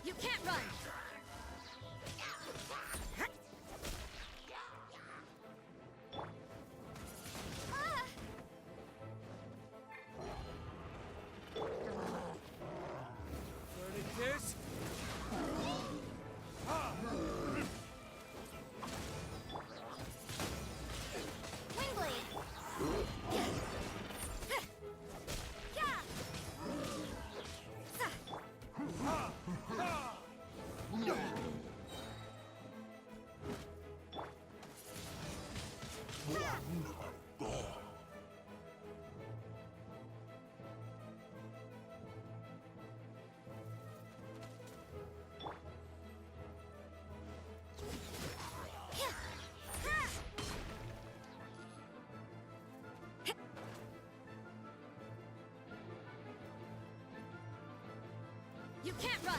You can't run! Furnicators? Wingblade! You can't run!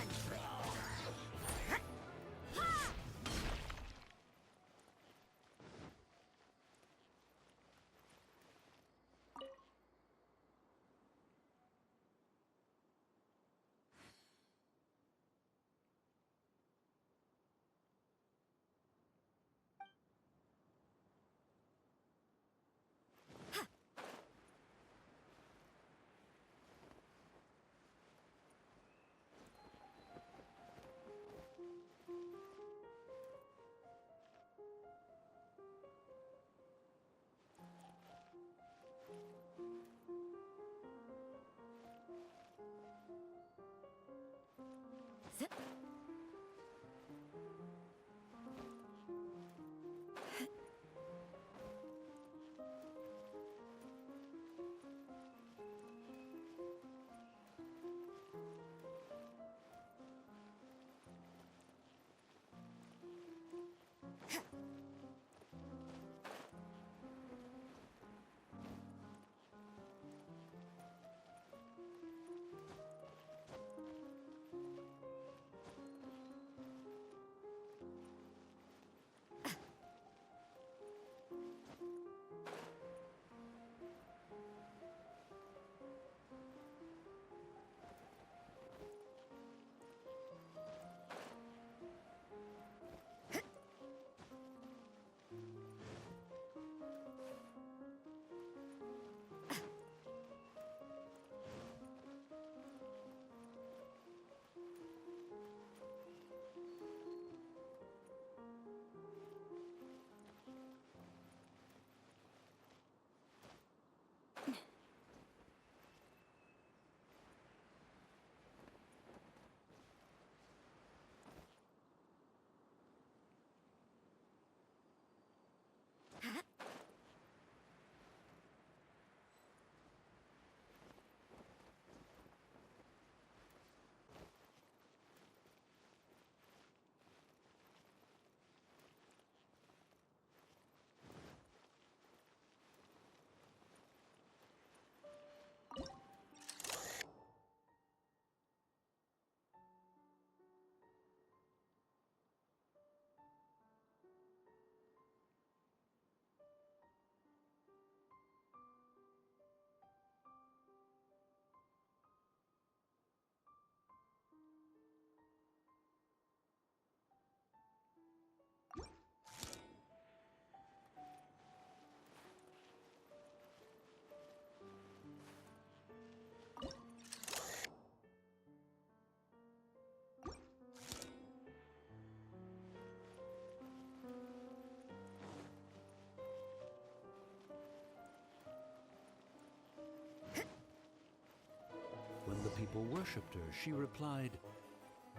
When the people worshipped her, she replied,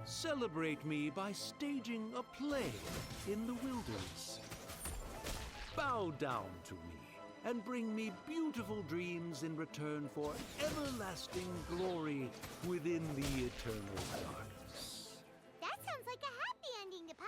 "Celebrate me by staging a play in the wilderness. Bow down to me and bring me beautiful dreams in return for everlasting glory within the eternal darkness." That sounds like a happy ending to Paimon.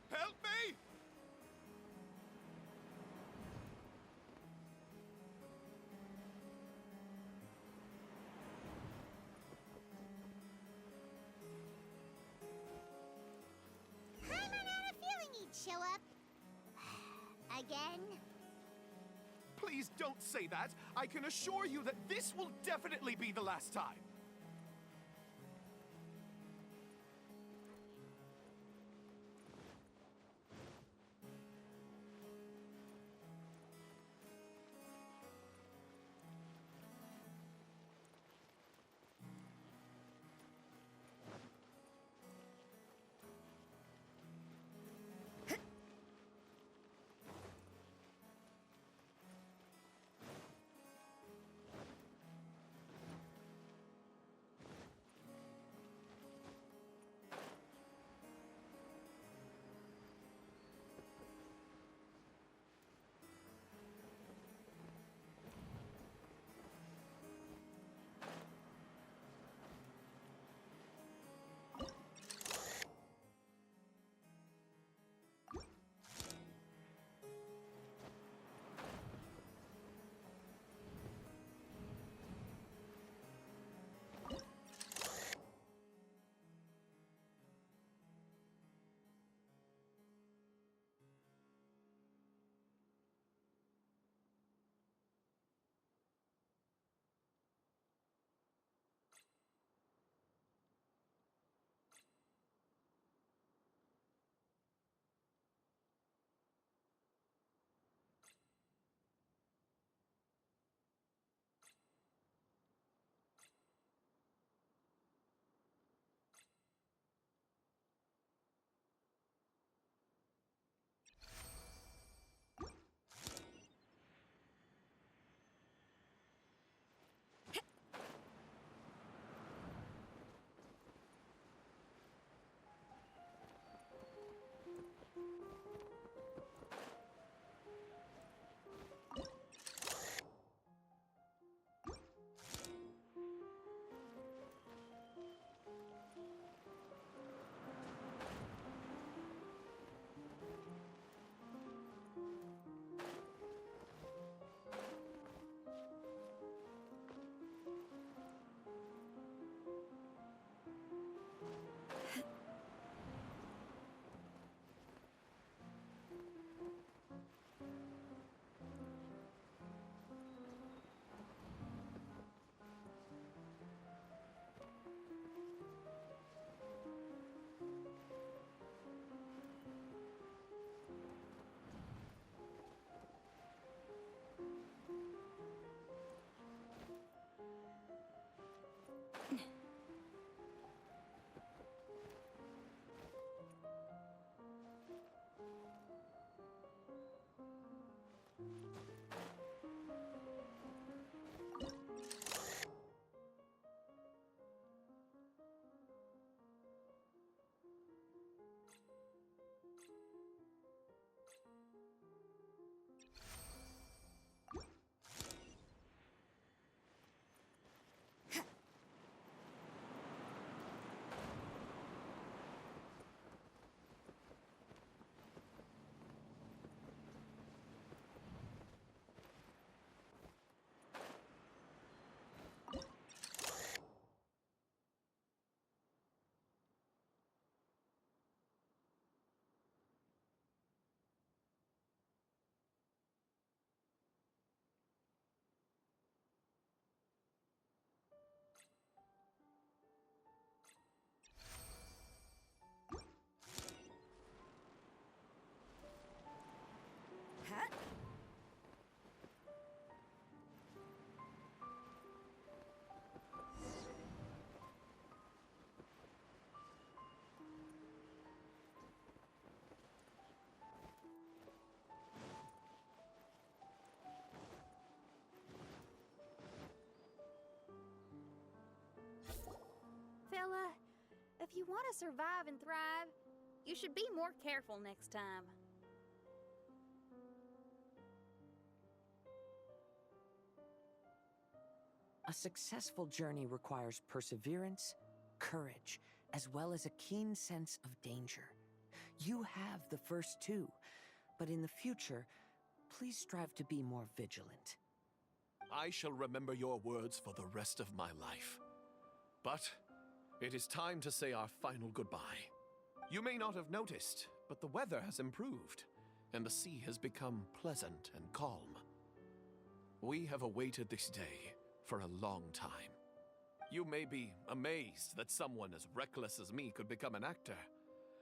Help me! Paimon had a feeling he'd show up. Again? Please don't say that. I can assure you that this will definitely be the last time. If you want to survive and thrive, you should be more careful next time. A successful journey requires perseverance, courage, as well as a keen sense of danger. You have the first two, but in the future, please strive to be more vigilant. I shall remember your words for the rest of my life. But it is time to say our final goodbye. You may not have noticed, but the weather has improved, and the sea has become pleasant and calm. We have awaited this day for a long time. You may be amazed that someone as reckless as me could become an actor,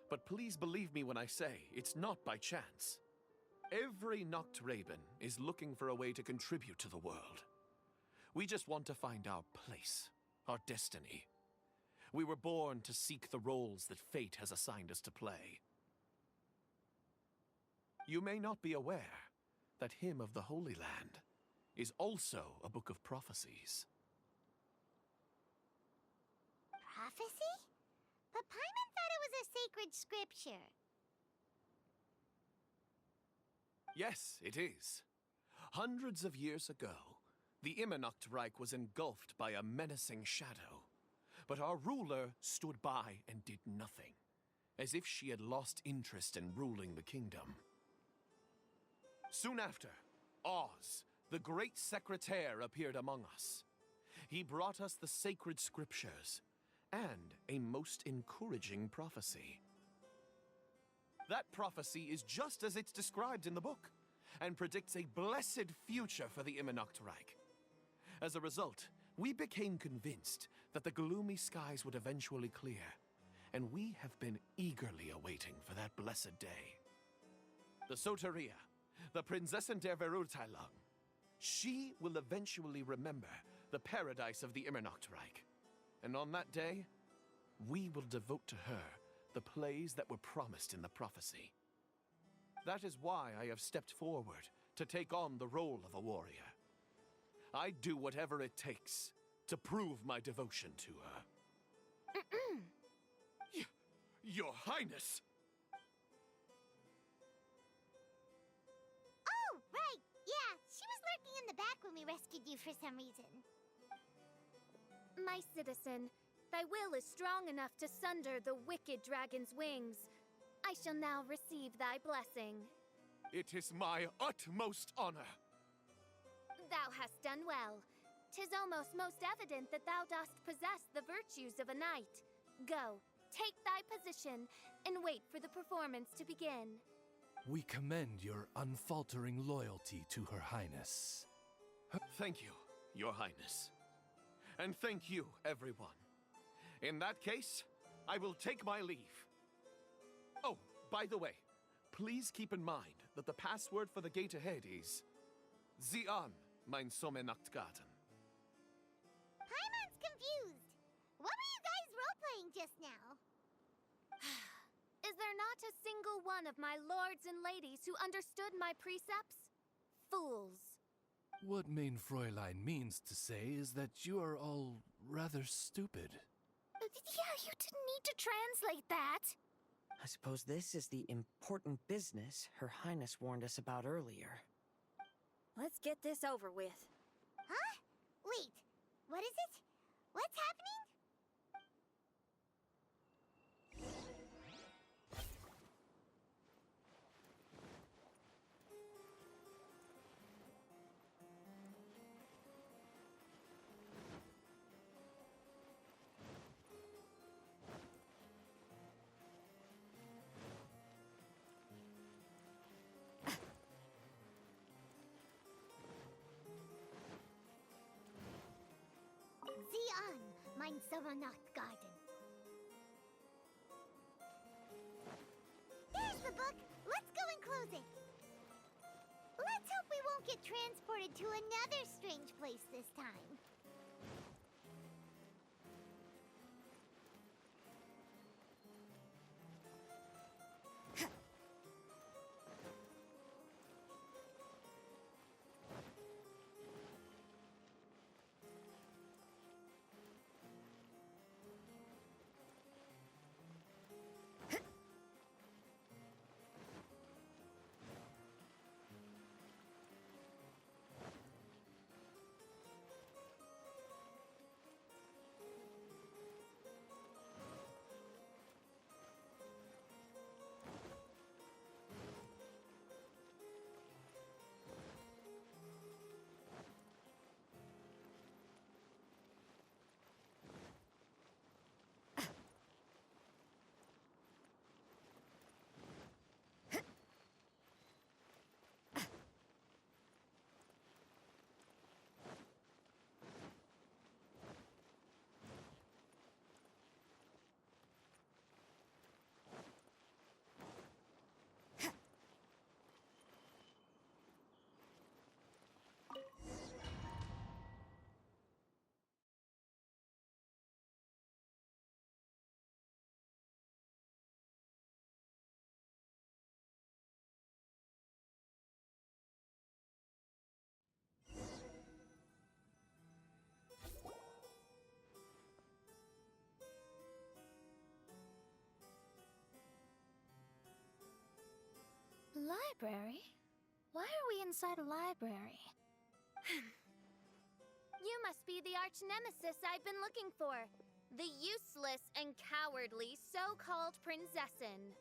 but please believe me when I say it's not by chance. Every Nachtraben is looking for a way to contribute to the world. We just want to find our place, our destiny. We were born to seek the roles that fate has assigned us to play. You may not be aware that Hymn of the Holy Land is also a book of prophecies. Prophecy? But Paimon thought it was a sacred scripture. Yes, it is. Hundreds of years ago, the Immernachtreich was engulfed by a menacing shadow. But our ruler stood by and did nothing, as if she had lost interest in ruling the kingdom. Soon after, Oz, the great secretaire, appeared among us. He brought us the sacred scriptures and a most encouraging prophecy. That prophecy is just as it's described in the book, and predicts a blessed future for the Immernachtreich. As a result, we became convinced that the gloomy skies would eventually clear, and we have been eagerly awaiting for that blessed day. The Soteria, the Prinzessin der Verurteilung, she will eventually remember the paradise of the Immernachtreich, and on that day, we will devote to her the plays that were promised in the prophecy. That is why I have stepped forward to take on the role of a warrior. I'd do whatever it takes to prove my devotion to her. Your Highness! Oh, right! Yeah, she was lurking in the back when we rescued you for some reason. My citizen, thy will is strong enough to sunder the wicked dragon's wings. I shall now receive thy blessing. It is my utmost honor. Thou hast done well. 'Tis almost most evident that thou dost possess the virtues of a knight. Go, take thy position, and wait for the performance to begin. We commend your unfaltering loyalty to Her Highness. Thank you, Your Highness. And thank you, everyone. In that case, I will take my leave. Oh, by the way, please keep in mind that the password for the gate ahead is Zian, mein Sommernachtgarten. Paimon's confused. What were you guys role-playing just now? Is there not a single one of my lords and ladies who understood my precepts? Fools. What Mein Fräulein means to say is that you are all rather stupid. Yeah, you didn't need to translate that. I suppose this is the important business Her Highness warned us about earlier. Let's get this over with. Huh? Wait, what is it? What's happening? Zian, mein Sommernachtgarten. There's the book. Let's go and close it. Let's hope we won't get transported to another strange place this time. library? Why are we inside a library? You must be the arch nemesis I've been looking for. The useless and cowardly so-called Princessin.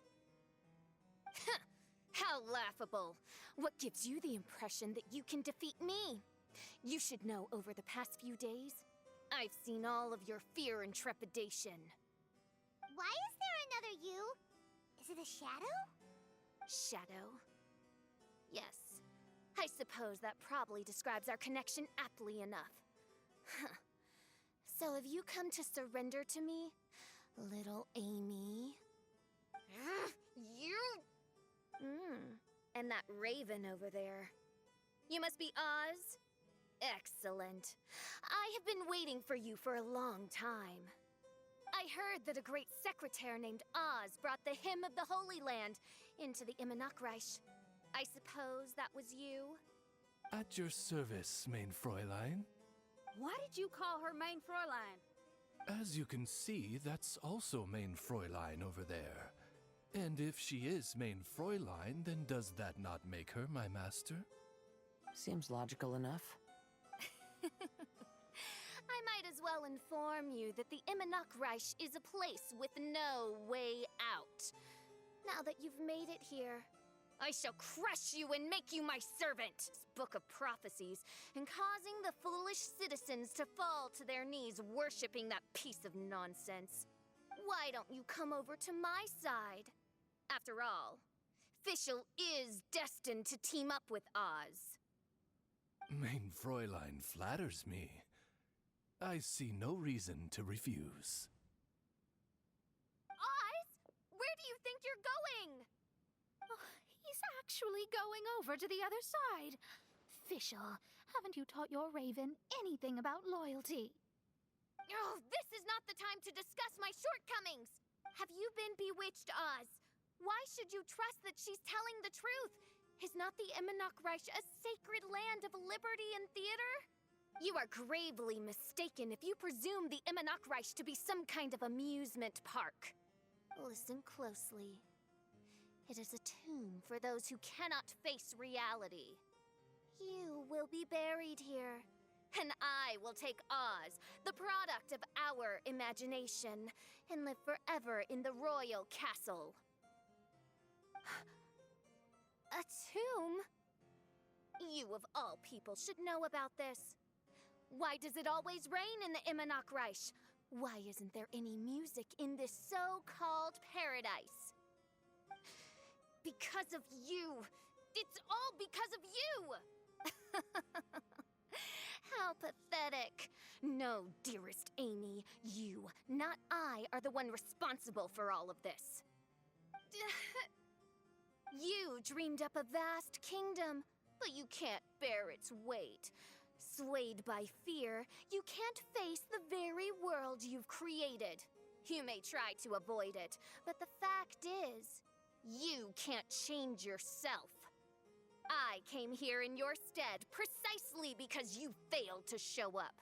How laughable. What gives you the impression that you can defeat me? You should know over the past few days, I've seen all of your fear and trepidation. Why is there another you? Is it a shadow? Shadow? Yes. I suppose that probably describes our connection aptly enough. So have you come to surrender to me, little Amy? You! And that raven over there. You must be Oz? Excellent. I have been waiting for you for a long time. I heard that a great secretary named Oz brought the hymn of the Holy Land into the Immernachtreich. I suppose that was you? At your service, main Fräulein. Why did you call her main Fräulein? As you can see, that's also main Fräulein over there. And if she is main Fräulein, then does that not make her my master? Seems logical enough. I might as well inform you that the Immernachtreich is a place with no way out. Now that you've made it here, I shall crush you and make you my servant! This book of prophecies, and causing the foolish citizens to fall to their knees worshipping that piece of nonsense. Why don't you come over to my side? After all, Fischl is destined to team up with Oz. Main Fräulein flatters me. I see no reason to refuse. Oz? Where do you think you're going? Oh, he's actually going over to the other side. Fischl, haven't you taught your raven anything about loyalty? Oh, this is not the time to discuss my shortcomings! Have you been bewitched, Oz? Why should you trust that she's telling the truth? Is not the Immernachtreich a sacred land of liberty and theater? You are gravely mistaken if you presume the Immernachtreich to be some kind of amusement park. Listen closely. It is a tomb for those who cannot face reality. You will be buried here, and I will take Oz, the product of our imagination, and live forever in the royal castle. A tomb? You of all people should know about this. Why does it always rain in the Immernachtreich? Why isn't there any music in this so-called paradise? Because of you! It's all because of you! How pathetic. No, dearest Amy, you, not I, are the one responsible for all of this. You dreamed up a vast kingdom, but you can't bear its weight. Swayed by fear, you can't face the very world you've created. You may try to avoid it, but the fact is, you can't change yourself. I came here in your stead precisely because you failed to show up.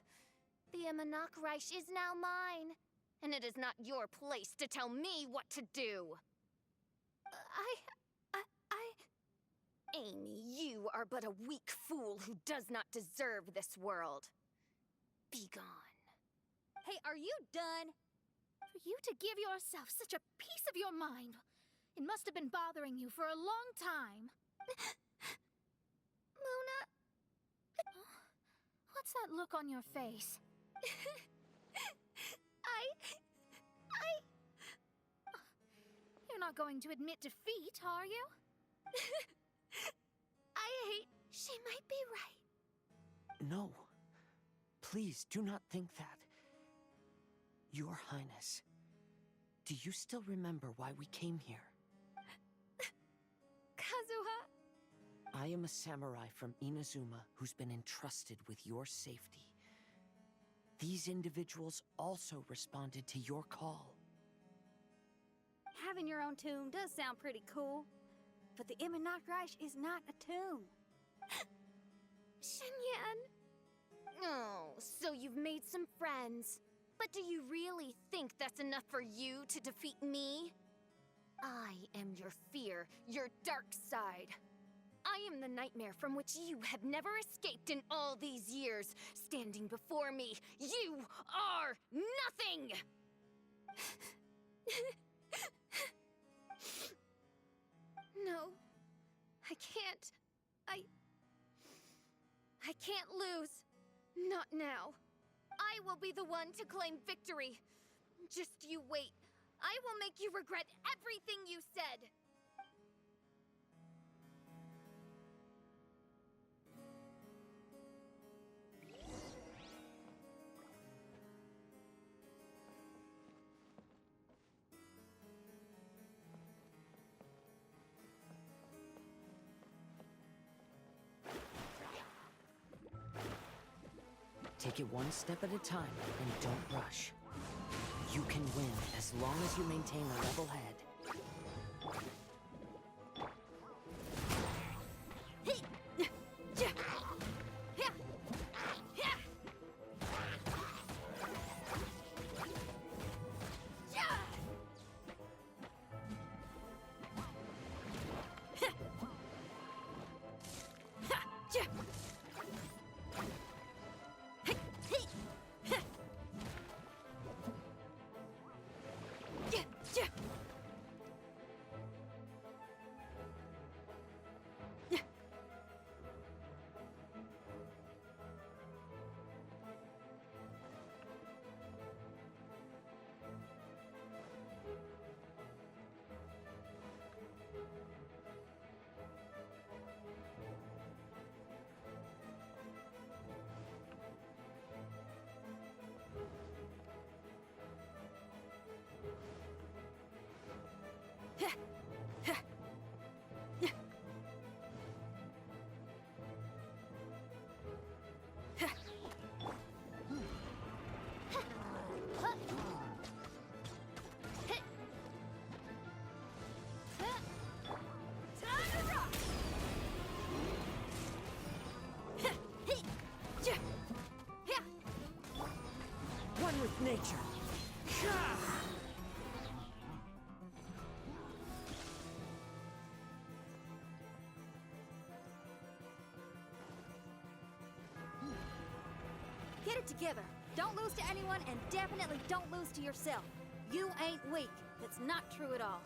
The Immernachtreich is now mine, and it is not your place to tell me what to do. Amy, you are but a weak fool who does not deserve this world. Be gone. Hey, are you done? For you to give yourself such a piece of your mind, it must have been bothering you for a long time. Mona... What's that look on your face? You're not going to admit defeat, are you? She might be right. No. Please do not think that. Your Highness, do you still remember why we came here? Kazuha? I am a samurai from Inazuma who's been entrusted with your safety. These individuals also responded to your call. Having your own tomb does sound pretty cool, but the Immernachtreich is not a tomb. Shenyan! Oh, so you've made some friends. But do you really think that's enough for you to defeat me? I am your fear, your dark side. I am the nightmare from which you have never escaped in all these years. Standing before me, you are nothing! No, I can't. I can't lose. Not now. I will be the one to claim victory. Just you wait. I will make you regret everything you said. Take it one step at a time and don't rush. You can win as long as you maintain a level head. One with nature. Get it together. Don't lose to anyone, and definitely don't lose to yourself. You ain't weak. That's not true at all.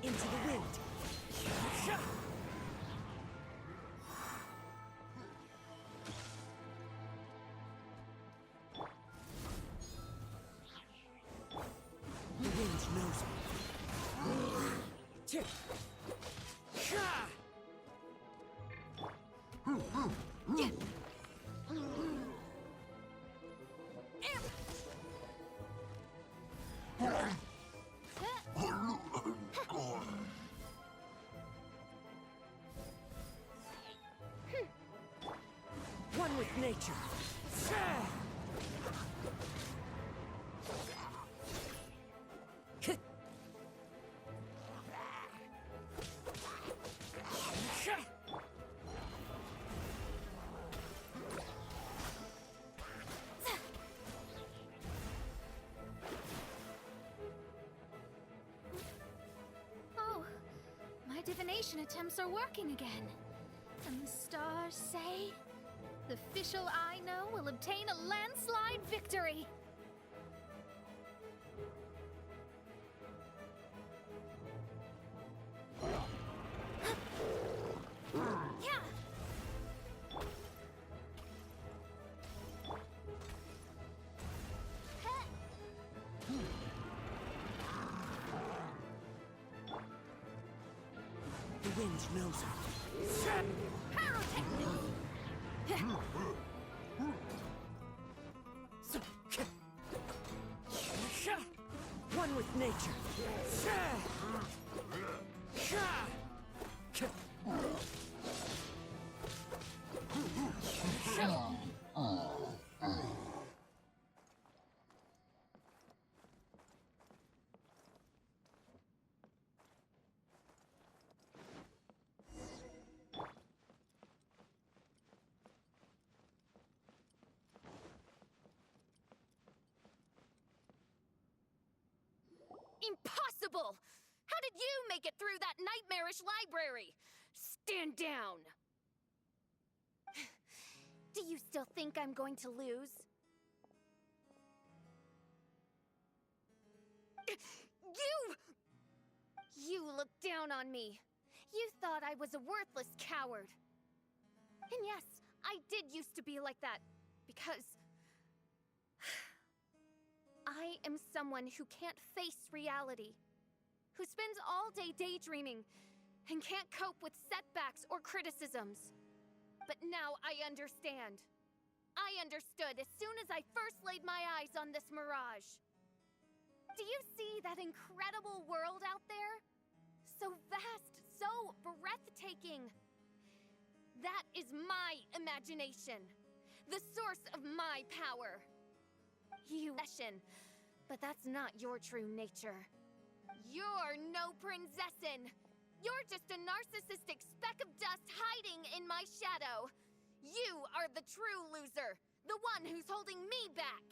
Into the wind. The wind knows me. One nature. Oh, my divination attempts are working again. And the stars say the Fischl I know will obtain a landslide victory. Yeah. The wind knows her. One with nature. Impossible! How did you make it through that nightmarish library? Stand down! Do you still think I'm going to lose? You looked down on me. You thought I was a worthless coward. And yes, I did used to be like that, because I am someone who can't face reality, who spends all day daydreaming, and can't cope with setbacks or criticisms. But now I understand. I understood as soon as I first laid my eyes on this mirage. Do you see that incredible world out there? So vast, so breathtaking. That is my imagination, the source of my power. You but that's not your true nature. You're no princessin. You're just a narcissistic speck of dust hiding in my shadow. You are the true loser, the one who's holding me back.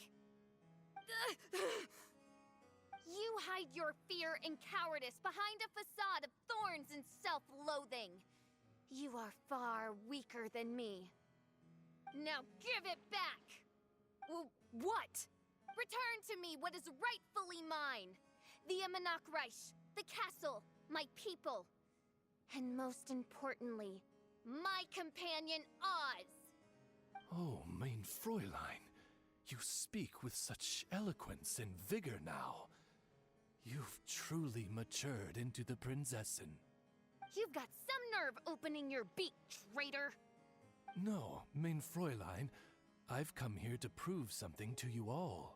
You hide your fear and cowardice behind a facade of thorns and self-loathing. You are far weaker than me. Now give it back! What? Return to me what is rightfully mine. The Immernachtreich, the castle, my people. And most importantly, my companion Oz. Oh, mein Fräulein, you speak with such eloquence and vigor now. You've truly matured into the Prinzessin. You've got some nerve opening your beak, traitor. No, mein Fräulein, I've come here to prove something to you all.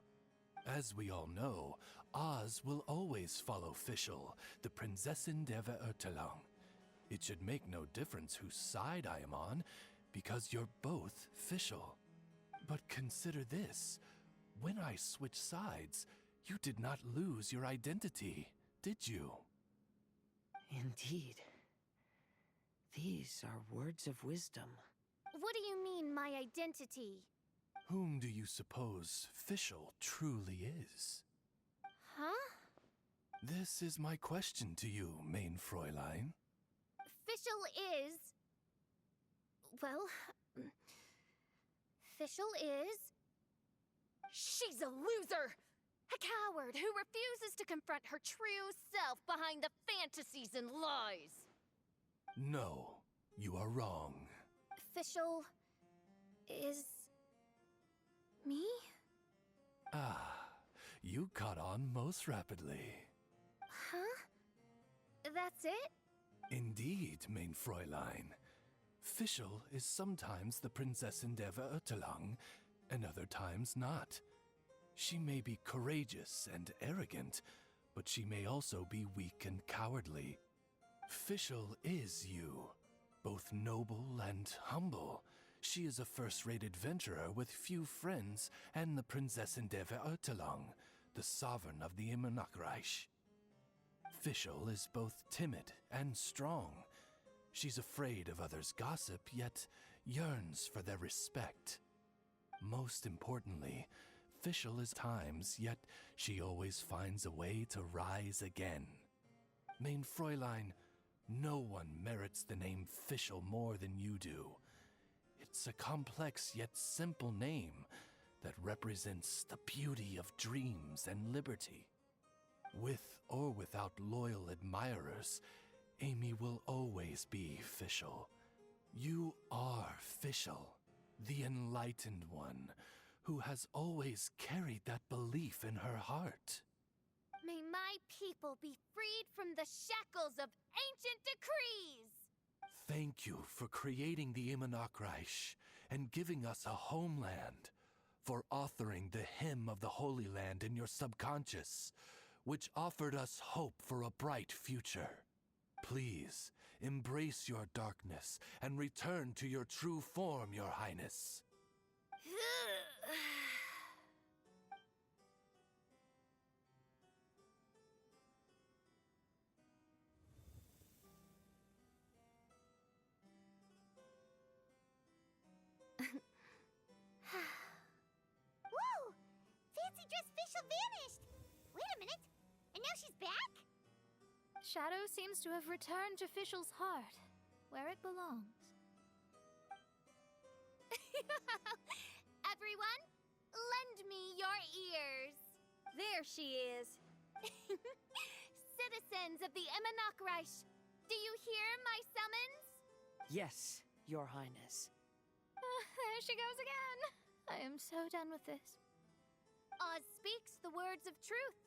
As we all know, Oz will always follow Fischl, the Prinzessin der Verurteilung. It should make no difference whose side I am on, because you're both Fischl. But consider this. When I switched sides, you did not lose your identity, did you? Indeed. These are words of wisdom. What do you mean, my identity? Whom do you suppose Fischl truly is? Huh? This is my question to you, mein Fräulein. Fischl is... Well... Fischl is... She's a loser! A coward who refuses to confront her true self behind the fantasies and lies! No, you are wrong. Fischl... is... me? Ah, you caught on most rapidly. Huh? That's it? Indeed, mein Fräulein. Fischl is sometimes the Prinzessin der Verurteilung, and other times not. She may be courageous and arrogant, but she may also be weak and cowardly. Fischl is you, both noble and humble. She is a first-rate adventurer with few friends and the Prinzessin der Verurteilung, the sovereign of the Immernachtreich. Fischl is both timid and strong. She's afraid of others' gossip, yet yearns for their respect. Most importantly, Fischl is times, yet she always finds a way to rise again. Mein Fräulein, no one merits the name Fischl more than you do. It's a complex yet simple name that represents the beauty of dreams and liberty. With or without loyal admirers, Amy will always be Fischl. You are Fischl, the enlightened one, who has always carried that belief in her heart. May my people be freed from the shackles of ancient decrees! Thank you for creating the Immernachtreich and giving us a homeland, for authoring the hymn of the Holy Land in your subconscious, which offered us hope for a bright future. Please, embrace your darkness and return to your true form, Your Highness. Whoa! Fancy dress Fischl vanished! Wait a minute! And now she's back? Shadow seems to have returned to Fischl's heart, where it belongs. Everyone, lend me your ears. There she is. Citizens of the Immernachtreich, do you hear my summons? Yes, Your Highness. There she goes again. I am so done with this. Oz speaks the words of truth.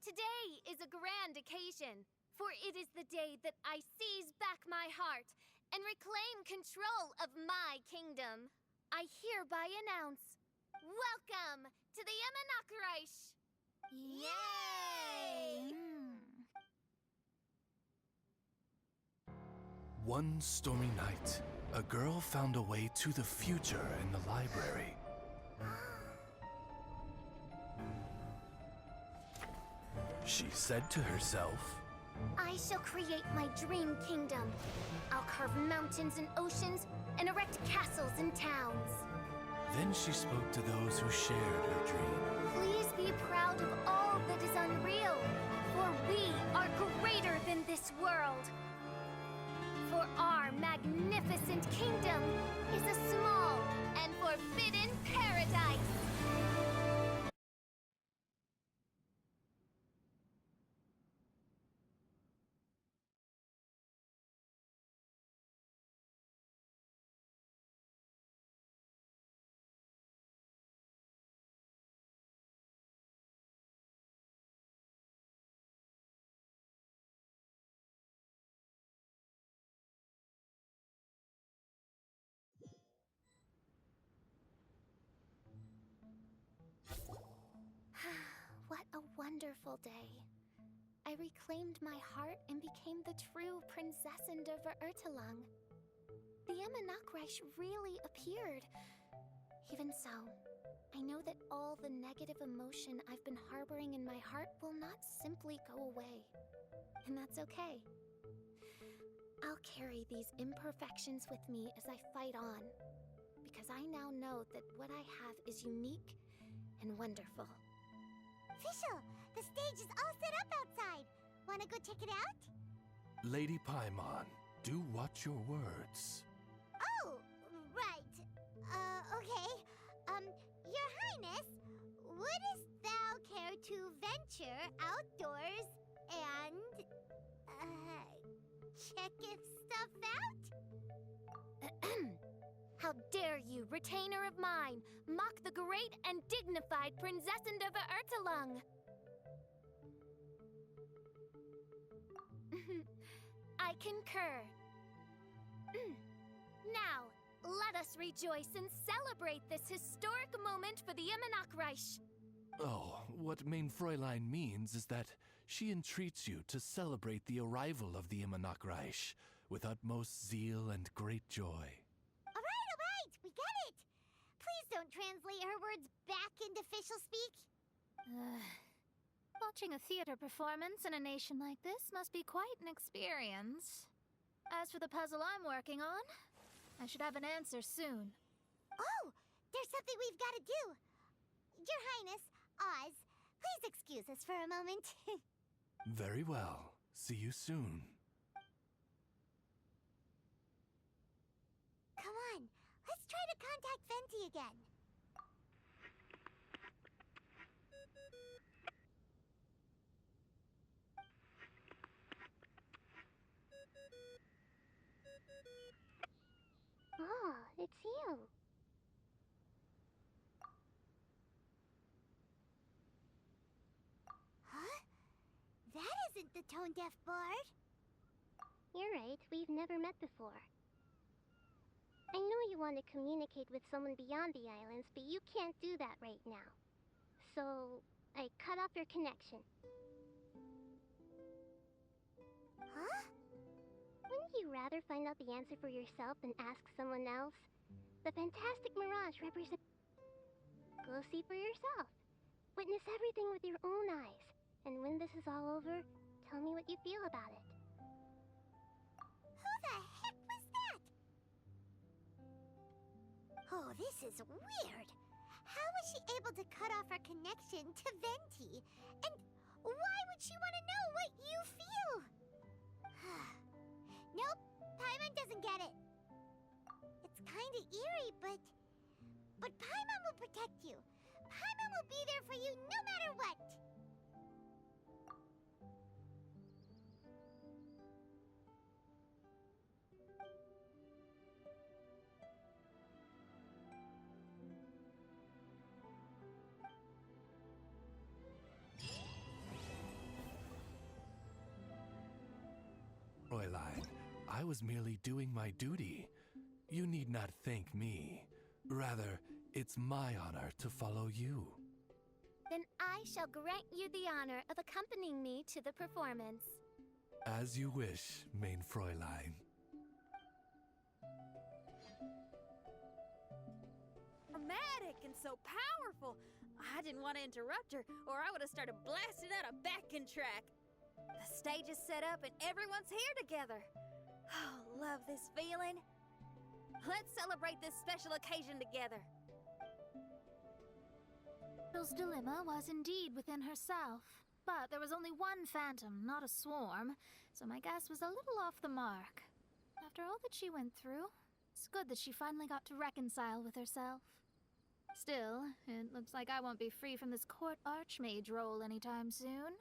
Today is a grand occasion, for it is the day that I seize back my heart and reclaim control of my kingdom. I hereby announce, welcome to the Immernachtreich! Yay! One stormy night, a girl found a way to the future in the library. She said to herself, I shall create my dream kingdom. I'll carve mountains and oceans and erect castles and towns. Then she spoke to those who shared her dream. Please be proud of all that is unreal, for we are greater than this world. For our magnificent kingdom is a small and forbidden paradise. What a wonderful day. I reclaimed my heart and became the true Prinzessin der Verurteilung. The Immernachtreich really appeared. Even so, I know that all the negative emotion I've been harboring in my heart will not simply go away. And that's okay. I'll carry these imperfections with me as I fight on, because I now know that what I have is unique and wonderful. Fischl, the stage is all set up outside. Wanna go check it out? Lady Paimon, do watch your words. Oh, right. Okay. Your Highness, wouldst thou care to venture outdoors and, check if stuff out? How dare you, retainer of mine, mock the great and dignified Prinzessin der Verurteilung! I concur. Now, let us rejoice and celebrate this historic moment for the Immernachtreich. Oh, what Mein Fräulein means is that she entreats you to celebrate the arrival of the Immernachtreich with utmost zeal and great joy. All right, we got don't translate her words back into official speak. Watching a theater performance in a nation like this must be quite an experience. As for the puzzle I'm working on, I should have an answer soon. Oh, there's something we've got to do. Your Highness, Oz, please excuse us for a moment. Very well. See you soon. Come on, let's try to contact Venti again. Oh, it's you. Huh? That isn't the tone-deaf bard. You're right, we've never met before. I know you want to communicate with someone beyond the islands, but you can't do that right now. So, I cut off your connection. Huh? Wouldn't you rather find out the answer for yourself than ask someone else? The fantastic mirage represents... Go see for yourself. Witness everything with your own eyes. And when this is all over, tell me what you feel about it. Who the heck was that? Oh, this is weird. How was she able to cut off her connection to Venti? And why would she want to know what you feel? Nope, Paimon doesn't get it. It's kinda eerie, but Paimon will protect you. Paimon will be there for you no matter what. Fräulein, I was merely doing my duty. You need not thank me. Rather, it's my honor to follow you. Then I shall grant you the honor of accompanying me to the performance. As you wish, mein Fräulein. Dramatic and so powerful. I didn't want to interrupt her, or I would have started blasting out a backing track. The stage is set up and everyone's here together. Oh, love this feeling. Let's celebrate this special occasion together. Bill's dilemma was indeed within herself, but there was only one phantom, not a swarm, so my guess was a little off the mark. After all that she went through, it's good that she finally got to reconcile with herself. Still, it looks like I won't be free from this court archmage role anytime soon.